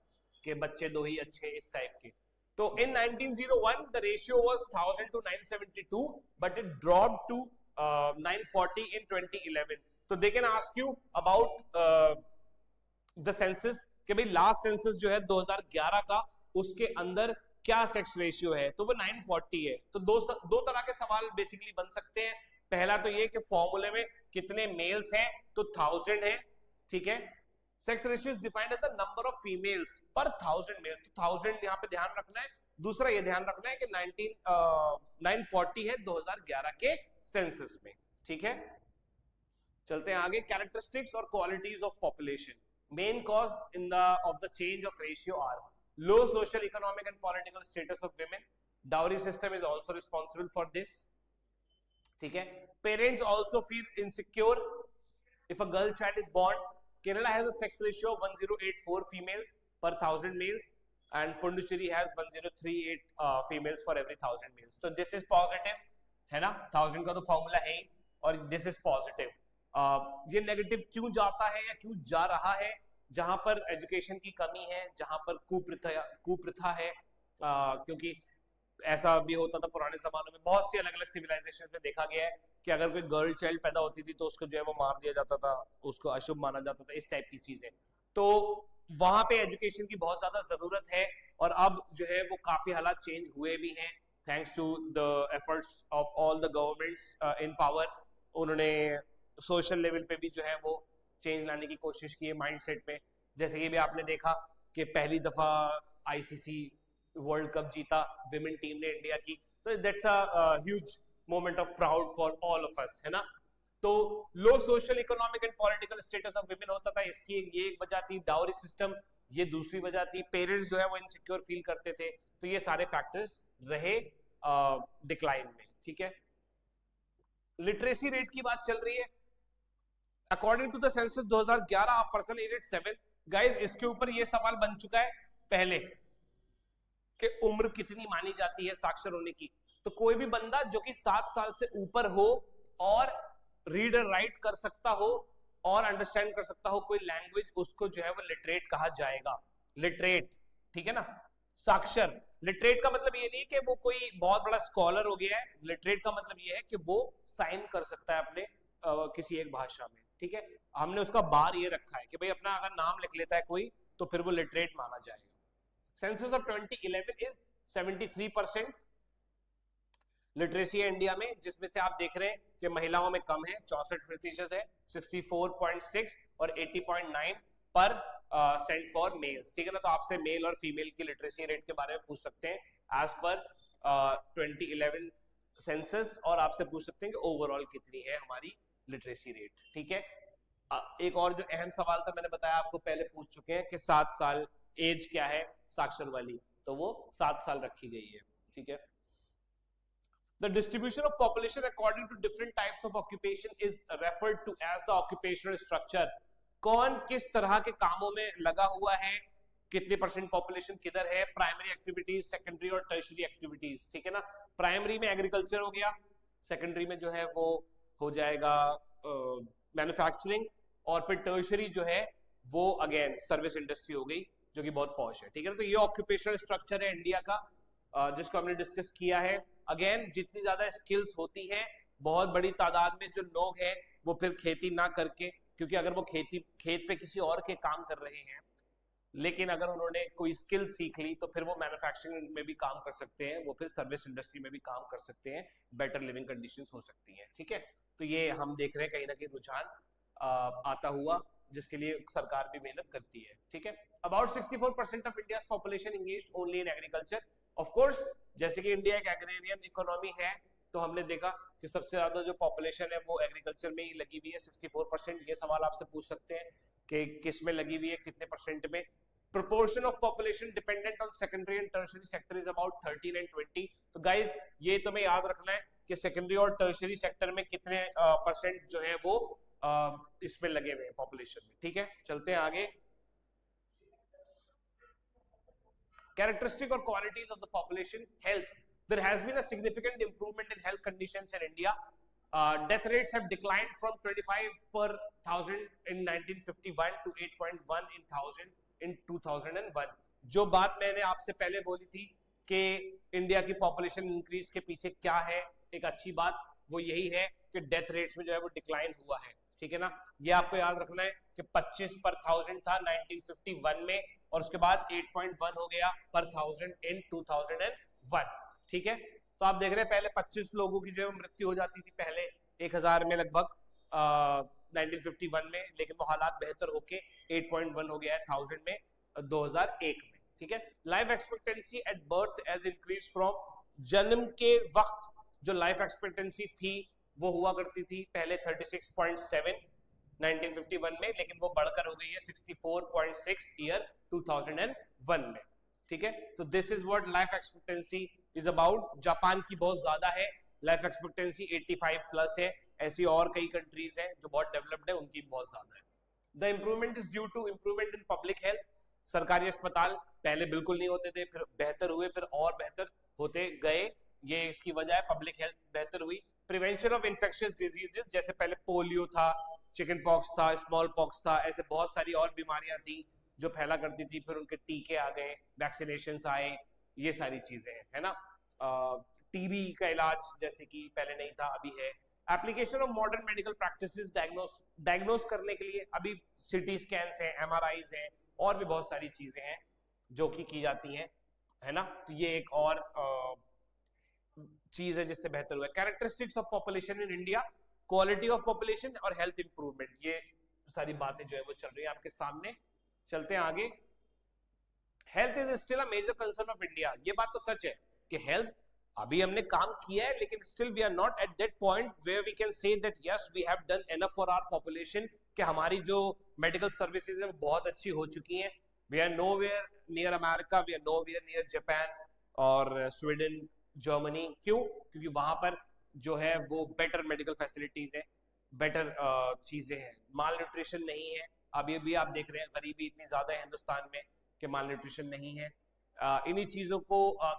कि बच्चे दो ही अच्छे, इस टाइप के। तो in 1901 the ratio was 1000 to 972 but it dropped to 940 in 2011. तो they can ask you about the census कि भाई लास्ट सेंसस जो है 2011 का, उसके अंदर क्या सेक्स रेशियो है, तो वो 940 है। तो दो तरह के सवाल बेसिकली बन सकते हैं। पहला तो ये कि फॉर्मूले में कितने मेल्स हैं, तो 1000 है, ठीक है। Sex ratio is defined as the number of females per 1000 mails, तो 1000 यहाँ पे ध्यान रखना है। दूसरा ये ध्यान रखना है कि 940 है 2011 के सेंसस में, ठीक है। चलते हैं आगे। कैरेक्टरिस्टिक्स और qualities of population, main cause in the of the change of ratio are low social, economic and political status of women. Dowry system is also responsible for this, ठीक है। Parents also feel insecure if a girl child is born. Kerala has a sex ratio of 1084 females per 1000 males and Pondicherry has 1038 females for every 1000 males. So this is positive, है ना। 1000 का तो formula है ही, और this is positive. ये negative क्यों जाता है या क्यों जा रहा है? जहां पर एजुकेशन की कमी है, जहां पर कुप्रथा है, क्योंकि ऐसा भी होता था पुराने जमानों में, बहुत सी अलग अलग सिविलाइजेशन में देखा गया है कि अगर कोई गर्ल चाइल्ड पैदा होती थी तो उसको जो है वो मार दिया जाता था, उसको अशुभ माना जाता था, इस टाइप की चीजें। तो वहां पे एजुकेशन की बहुत ज्यादा जरूरत है, और अब जो है वो काफी हालात चेंज हुए भी हैं thanks to the efforts of all the governments in power. उन्होंने सोशल लेवल पे भी जो है वो चेंज लाने की कोशिश की है माइंडसेट में। जैसे कि भी आपने देखा कि पहली दफा आईसीसी वर्ल्ड कप जीता विमेन टीम ने इंडिया की, तो that's a huge moment of proud for all of us, है ना। तो low social economic and political status of women होता था, इसकी ये एक वजह थी। डाउरी सिस्टम ये दूसरी वजह थी। पेरेंट्स जो है वो इनसिक्योर फील करते थे, तो ये सारे फैक्टर्स रहे डिक्लाइन में, ठीक है। लिटरेसी रेट की बात चल रही है। According to the census 2011 person aged 7, guys इसके ऊपर ये सवाल बन चुका है पहले कि उम्र कितनी मानी जाती है साक्षर होने की। तो कोई भी बंदा जो कि 7 साल से ऊपर हो और रीड और राइट कर सकता हो और अंडरस्टैंड कर सकता हो कोई लैंग्वेज, उसको जो है वो लिटरेट कहा जाएगा। लिटरेट, ठीक है ना। साक्षर, लिटरेट का मतलब ये नहीं कि वो कोई बहुत बड़ा स्कॉलर हो गया है। लिटरेट का मतलब ये है कि वो साइन कर सकता है अपने किसी एक भाषा में, ठीक है। हमने उसका बार ये रखा है कि भाई अपना अगर नाम लिख लेता है कोई तो फिर वो लिटरेट माना जाएगा, सेंसस ऑफ 2011 इज 73% लिटरेसी है इंडिया में, जिसमें से आप देख रहे हैं कि महिलाओं में कम है, 64% है, 64.6 और 80.9 पर सेंट फॉर मेल्स, ठीक है ना। तो आपसे मेल और फीमेल की लिटरेसी रेट के बारे में पूछ सकते हैं एज पर 2011 सेंसस, और आपसे पूछ सकते हैं कि ओवरऑल कितनी है हमारी लिटरेसी रेट, ठीक है। एक और जो अहम सवाल था, मैंने बताया आपको पहले पूछ चुके हैं कि 7 साल एज क्या है साक्षर वाली, तो वो 7 साल रखी गई है, ठीक है। The distribution of population according to different types of occupation is referred to as the occupational structure. कौन किस तरह के कामों में लगा हुआ है, कितने परसेंट पॉपुलेशन किधर है, प्राइमरी एक्टिविटीज, सेकेंडरी और टर्शियरी एक्टिविटीज, ठीक है ना। प्राइमरी में एग्रीकल्चर हो गया, सेकेंडरी में जो है वो हो जाएगा मैन्युफैक्चरिंग, और फिर टर्शियरी जो है वो अगेन सर्विस इंडस्ट्री हो गई, जो कि बहुत पॉश है, ठीक है ना। तो ये ऑक्यूपेशनल स्ट्रक्चर है इंडिया का, जिसको हमने डिस्कस किया है। अगेन जितनी ज्यादा स्किल्स होती हैं, बहुत बड़ी तादाद में जो लोग हैं वो फिर खेती ना करके, क्योंकि अगर वो खेत पे किसी और के काम कर रहे हैं, लेकिन अगर उन्होंने कोई स्किल सीख ली तो फिर वो मैन्युफैक्चरिंग में भी काम कर सकते हैं, वो फिर सर्विस इंडस्ट्री में भी काम कर सकते हैं, बेटर लिविंग कंडीशंस हो सकती हैं, ठीक है। तो ये हम देख रहे हैं कहीं ना कहीं रुझान आता हुआ, जिसके लिए सरकार भी मेहनत करती है, ठीक है। About 64% of India's population engaged only in agriculture. Of course, जैसे कि इंडिया एक एग्रेरियन इकोनॉमी है, तो हमने देखा कि सबसे ज्यादा जो पॉपुलेशन है वो एग्रीकल्चर में ही लगी हुई है, 64%। ये सवाल आपसे पूछ सकते हैं कि किस में लगी हुई है, कितने परसेंट में। proportion of population dependent on secondary and tertiary sector is about 13 and 20। तो गाइज ये तुम्हें याद रखना है कि सेकेंडरी और टर्शियरी सेक्टर में कितने परसेंट जो है वो इसमें लगे हुए हैं पॉपुलेशन में, ठीक है। चलते हैं आगे। Characteristic or qualities of the population health. There has been a significant improvement in health conditions in India. Death rates have declined from 25 per thousand in 1951 to 8.1 in 1000 in 2001। जो बात मैंने आपसे पहले बोली थी कि इंडिया की पॉपुलेशन इंक्रीज के पीछे क्या है एक अच्छी बात, वो यही है कि डेथ रेट्स में जो है वो डिक्लाइन हुआ है, ठीक है ना। ये आपको याद रखना है कि 25 पर थाउजेंड था 1951 में, और उसके बाद 8.1 हो गया पर थाउजेंड इन 2001, ठीक है। तो आप देख रहे हैं पहले 25 लोगों की जो मृत्यु हो जाती थी पहले 1000 में लगभग 1951 में, लेकिन वो हालात बेहतर होके 8.1 हो गया है 1000 में 2001 में, ठीक है। Life expectancy at birth has increase from, जन्म के वक्त जो लाइफ एक्सपेक्टेंसी थी वो हुआ करती थी पहले 36.7 1951 में, लेकिन वो बढ़कर हो गई है 64.6 ईयर 2001 में, ठीक है। तो this is what life expectancy is about. Japan की बहुत ज्यादा है, लाइफ एक्सपेक्टेंसी 85 प्लस है। ऐसी और कई कंट्रीज हैं जो बहुत डेवलप्ड है, उनकी बहुत ज्यादा है। The improvement is due to improvement in public health. सरकारी अस्पताल पहले बिल्कुल नहीं होते थे, फिर बेहतर हुए, फिर और बेहतर होते गए, ये इसकी वजह है, पब्लिक हेल्थ बेहतर हुई। प्रिवेंशन ऑफ इन्फेक्शियस डिजीजेस, जैसे पहले पोलियो था, चिकन पॉक्स था, स्मॉल पॉक्स था, ऐसे बहुत सारी और बीमारियां थी जो फैला करती थी, फिर उनके टीके आ गए, वैक्सीनेशन आए, ये सारी चीजें है ना। टीबी का इलाज जैसे कि पहले नहीं था, अभी है। Application of modern medical practices, diagnose करने के लिए अभी सिटी स्कैन्स हैं, एमआरआईज हैं, और भी बहुत सारी चीजें हैं जो कि की जाती हैं, है ना। तो ये एक और चीज है जिससे बेहतर हुआ। Characteristics of population in India, quality of population और हेल्थ इंप्रूवमेंट, ये सारी बातें जो है वो चल रही है आपके सामने। चलते हैं आगे। Health is still a major concern of India, ये बात तो सच है कि हेल्थ अभी हमने काम किया है, लेकिन still we are not at that point where we can say that yes we have done enough for our population, कि हमारी जो मेडिकल सर्विसेज है वो बहुत अच्छी हो चुकी हैं। We are nowhere near America, we are nowhere near Japan और स्वीडन, जर्मनी। क्यों? क्योंकि वहां पर जो है वो बेटर मेडिकल फैसिलिटीज है, बेटर चीजें हैं, माल न्यूट्रिशन नहीं है। अभी भी आप देख रहे हैं गरीबी इतनी ज्यादा है हिंदुस्तान में कि माल न्यूट्रिशन नहीं है। इन्हीं चीजों को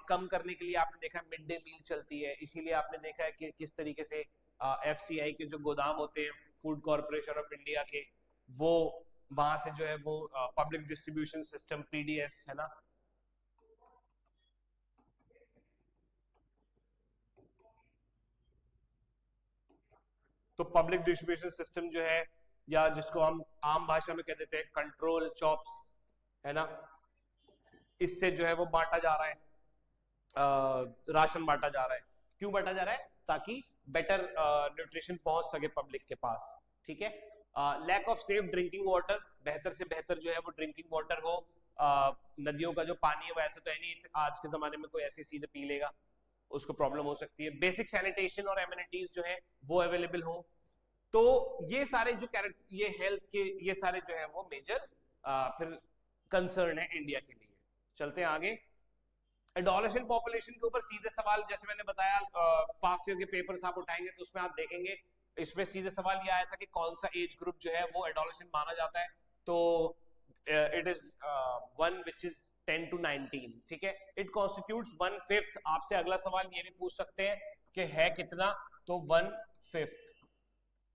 कम करने के लिए आपने देखा मिड डे मील चलती है, इसीलिए आपने देखा है कि किस तरीके से एफसीआई के जो गोदाम होते हैं, फूड कॉर्पोरेशन ऑफ इंडिया के, वो वहां से जो है वो पब्लिक डिस्ट्रीब्यूशन सिस्टम पीडीएस, है ना, तो पब्लिक डिस्ट्रीब्यूशन सिस्टम जो है, या जिसको हम आम भाषा में कह देते हैं कंट्रोल चॉप्स, है ना, इससे जो है वो बांटा जा रहा है, राशन बांटा जा रहा है। क्यों बांटा जा रहा है? ताकि बेटर न्यूट्रिशन पहुंच सके पब्लिक के पास, ठीक है। Lack of safe drinking water, बेहतर से बेहतर जो है वो ड्रिंकिंग वाटर हो। नदियों का जो पानी है वैसे तो है नहीं, आज के जमाने में कोई ऐसे सीधे पी लेगा, उसको प्रॉब्लम हो सकती है। बेसिक सैनिटेशन और एमिनिटीज जो है वो अवेलेबल हो। तो ये सारे जो कैरेक्टर, ये हेल्थ के, ये सारे जो है वो मेजर फिर कंसर्न है इंडिया के लिए। चलते हैं आगे। एडोलेसेंट पॉपुलेशन के ऊपर सीधे सवाल, जैसे मैंने बताया पास्ट ईयर के पेपर्स आप उठाएंगे तो उसमें आप देखेंगे, इसमें सीधे सवाल ये आया था कि कौन सा एज ग्रुप जो है वो एडोलेसेंट माना जाता है। तो it is one which is 10 to 19, ठीक है। It constitutes 1/5। आपसे अगला सवाल ये भी पूछ सकते हैं कि है कितना, तो 1/5,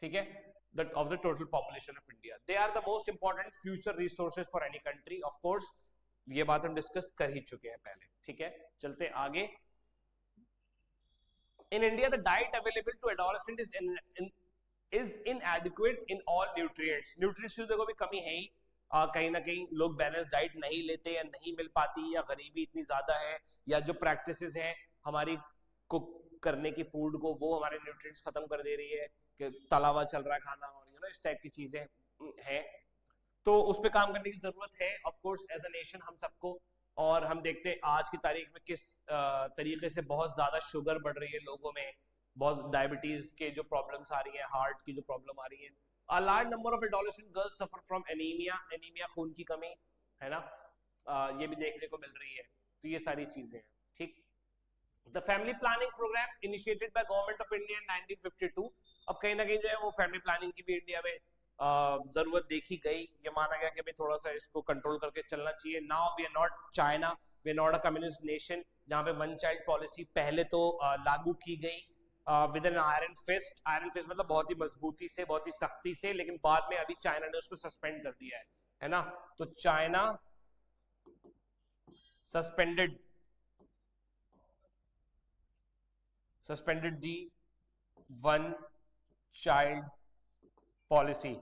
ठीक है, of the total population of India. They are the most important future resources for any country. Of course, ये बात हम डिस्कस कर ही चुके हैं पहले, ठीक है। चलते आगे। In India, the diet available to adolescent is inadequate in all nutrients. Nutrients की देखो भी कमी है ही, कहीं ना कहीं लोग बैलेंस डाइट नहीं लेते या नहीं मिल पाती, या गरीबी इतनी ज्यादा है, या जो प्रैक्टिसेस हैं हमारी कुक करने की फूड को, वो हमारे न्यूट्रिएंट्स खत्म कर दे रही है, कि तला हुआ चल रहा है खाना, और इस टाइप की चीजें हैं। तो उस पर काम करने की जरूरत है of course as a nation हम सबको। और हम देखते हैं आज की तारीख में किस तरीके से बहुत ज्यादा शुगर बढ़ रही है लोगों में, बहुत डायबिटीज के जो प्रॉब्लम्स आ रही है, हार्ट की जो प्रॉब्लम आ रही है। A large number of adolescent girls suffer from anemia, anemia खून की कमी, है ना, ये भी देखने को मिल रही है। तो ये सारी चीजें हैं, ठीक। The family planning program initiated by Government of India in 1952। अब कहीं ना कहीं जो है वो फैमिली प्लानिंग की भी इंडिया में जरूरत देखी गई। ये माना गया कि भाई थोड़ा सा इसको कंट्रोल करके चलना चाहिए। Now we are not China, we are not a communist nation, जहाँ पे वन चाइल्ड पॉलिसी पहले तो लागू की गई with an iron fist. Iron fist मतलब बहुत ही मजबूती से, बहुत ही सख्ती से, लेकिन बाद में अभी चाइना ने उसको सस्पेंड कर दिया है ना। तो चाइना सस्पेंडेड दी वन चाइल्ड पॉलिसी।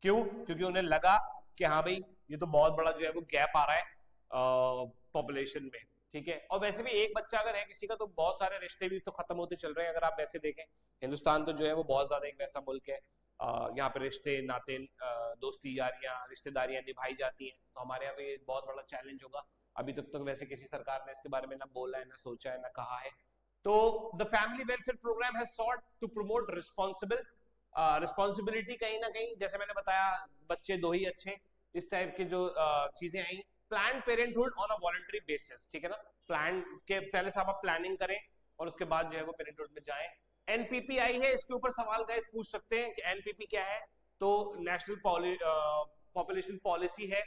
क्यों? क्योंकि उन्हें लगा कि हाँ भाई ये तो बहुत बड़ा जो है वो गैप आ रहा है पॉपुलेशन में, ठीक है। और वैसे भी एक बच्चा अगर है किसी का तो बहुत सारे रिश्ते भी तो खत्म होते चल रहे हैं। अगर आप वैसे देखें, हिंदुस्तान तो जो है वो बहुत ज्यादा एक वैसा मुल्क है, यहाँ पे रिश्ते नाते, दोस्ती यारियां, रिश्तेदारियां निभाई जाती हैं। तो हमारे यहाँ तो ये बहुत बड़ा चैलेंज होगा। अभी तक तो वैसे किसी सरकार ने इसके बारे में ना बोला है, ना सोचा है, ना कहा है। तो the family welfare programme has sought to promote responsibility, कहीं ना कहीं जैसे मैंने बताया, बच्चे दो ही अच्छे, इस टाइप के जो चीजें आई। Plan parenthood on a voluntary basis, ठीक है ना। प्लान के पहले से आप प्लानिंग करें और उसके बाद जो है वो पेरेंटहुड में जाएं। एनपीपी आई है, इसके ऊपर सवाल गाइस पूछ सकते हैं कि एनपीपी क्या है। तो नेशनल पॉपुलेशन पॉलिसी है,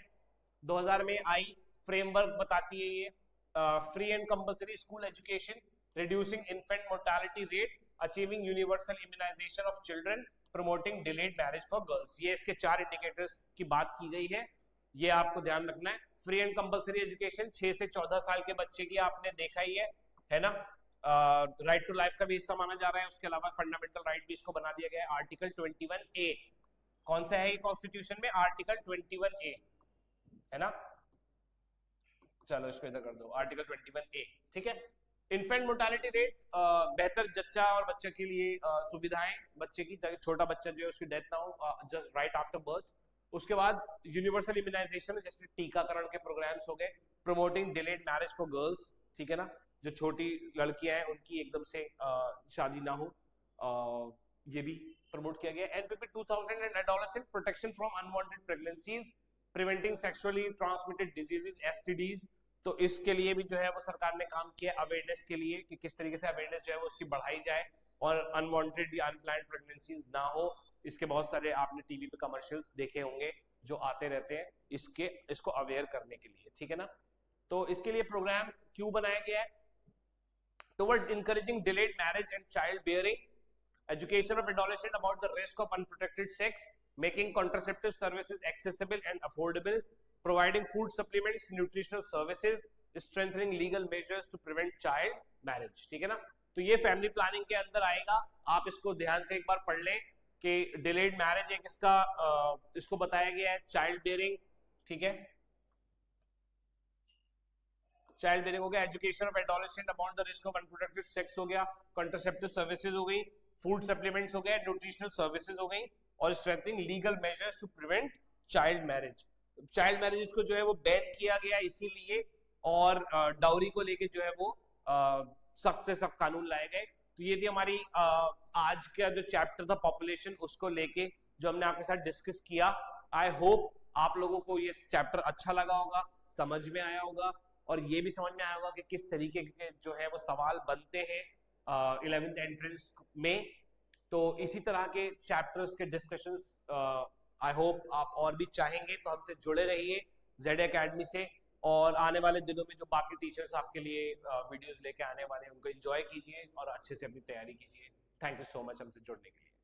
2000 में आई, फ्रेमवर्क बताती है ये। Free and compulsory school education, reducing infant mortality rate, achieving universal immunisation of children, promoting delayed marriage for girls. ये इसके 4 इंडिकेटर्स की बात की गई है, ये आपको ध्यान रखना है। फ्री एंड कंपल्सरी एजुकेशन, 6 से 14 साल के बच्चे की आपने देखा ही है ना। राइट टू लाइफ का भी हिस्सा माना जा रहा है। उसके अलावा फंडामेंटल राइट भी इसको बना दिया गया है। आर्टिकल 21A, कौन सा है ये कॉन्स्टिट्यूशन में? आर्टिकल 21A, है ना। चलो इसको इधर कर दो, आर्टिकल 21A, ठीक है। इन्फेंट मोर्टालिटी रेट, बेहतर जच्चा और बच्चे के लिए सुविधाएं, बच्चे की, ताकि छोटा बच्चा जो है उसकी डेथ ना हो जस्ट राइट आफ्टर बर्थ। उसके बाद यूनिवर्सल इम्यूनाइजेशन, जैसे टीकाकरण के प्रोग्राम्स हो गए। Promoting delayed marriage for girls, ठीक है ना, जो छोटी लड़कियां हैं उनकी एकदम से शादी ना हो, ये भी प्रमोट किया गया। NPP 2000 and adolescent protection from unwanted pregnancies, preventing sexually transmitted diseases STDs. तो इसके लिए भी जो है वो सरकार ने काम किया, अवेयरनेस के लिए, कि किस तरीके से अवेयरनेस जो है वो उसकी बढ़ाई जाए और अनवांटेड या अनप्लान्ड प्रेगनेंसीज ना हो। इसके बहुत सारे आपने टीवी पे कमर्शियल्स देखे होंगे जो आते रहते हैं इसको अवेयर करने के लिए, ठीक है ना। तो इसके लिए प्रोग्राम क्यों बनाया गया है? Towards encouraging delayed marriage and child bearing, education of adolescent about the risk of unprotected sex, making contraceptive services accessible and affordable, providing food supplements, nutritional services, strengthening legal measures to prevent child marriage, ठीक है ना। तो ये family planning के अंदर आएगा। आप इसको ध्यान से एक बार पढ़ लें कि डिलेड मैरिज एक इसका इसको बताया गया है, चाइल्ड बेयरिंग, ठीक है। चाइल्ड बेयरिंग हो गया, education of adolescent about the risk of unprotected sex हो गया, कॉन्ट्रासेप्टिव सर्विसेज हो गई, फूड सप्लीमेंट्स हो गए, न्यूट्रिशनल सर्विसेज हो गई, और strengthening legal measures to prevent child marriage. Child marriage को जो है वो बैन किया गया इसीलिए, और डाउरी को लेके जो है वो सख्त से सख्त कानून लाए गए। तो ये थी हमारी आज का जो चैप्टर था पॉपुलेशन, उसको लेके जो हमने आपके साथ डिस्कस किया। आई होप आप लोगों को ये चैप्टर अच्छा लगा होगा, समझ में आया होगा, और ये भी समझ में आया होगा कि किस तरीके के जो है वो सवाल बनते हैं 11th एंट्रेंस में। तो इसी तरह के चैप्टर्स के डिस्कशंस आई होप आप और भी चाहेंगे तो हमसे जुड़े रहिए जेड एकेडमी से, और आने वाले दिनों में जो बाकी टीचर्स आपके लिए वीडियोस लेके आने वाले हैं उनको एंजॉय कीजिए और अच्छे से अपनी तैयारी कीजिए। थैंक यू सो मच हमसे जुड़ने के लिए।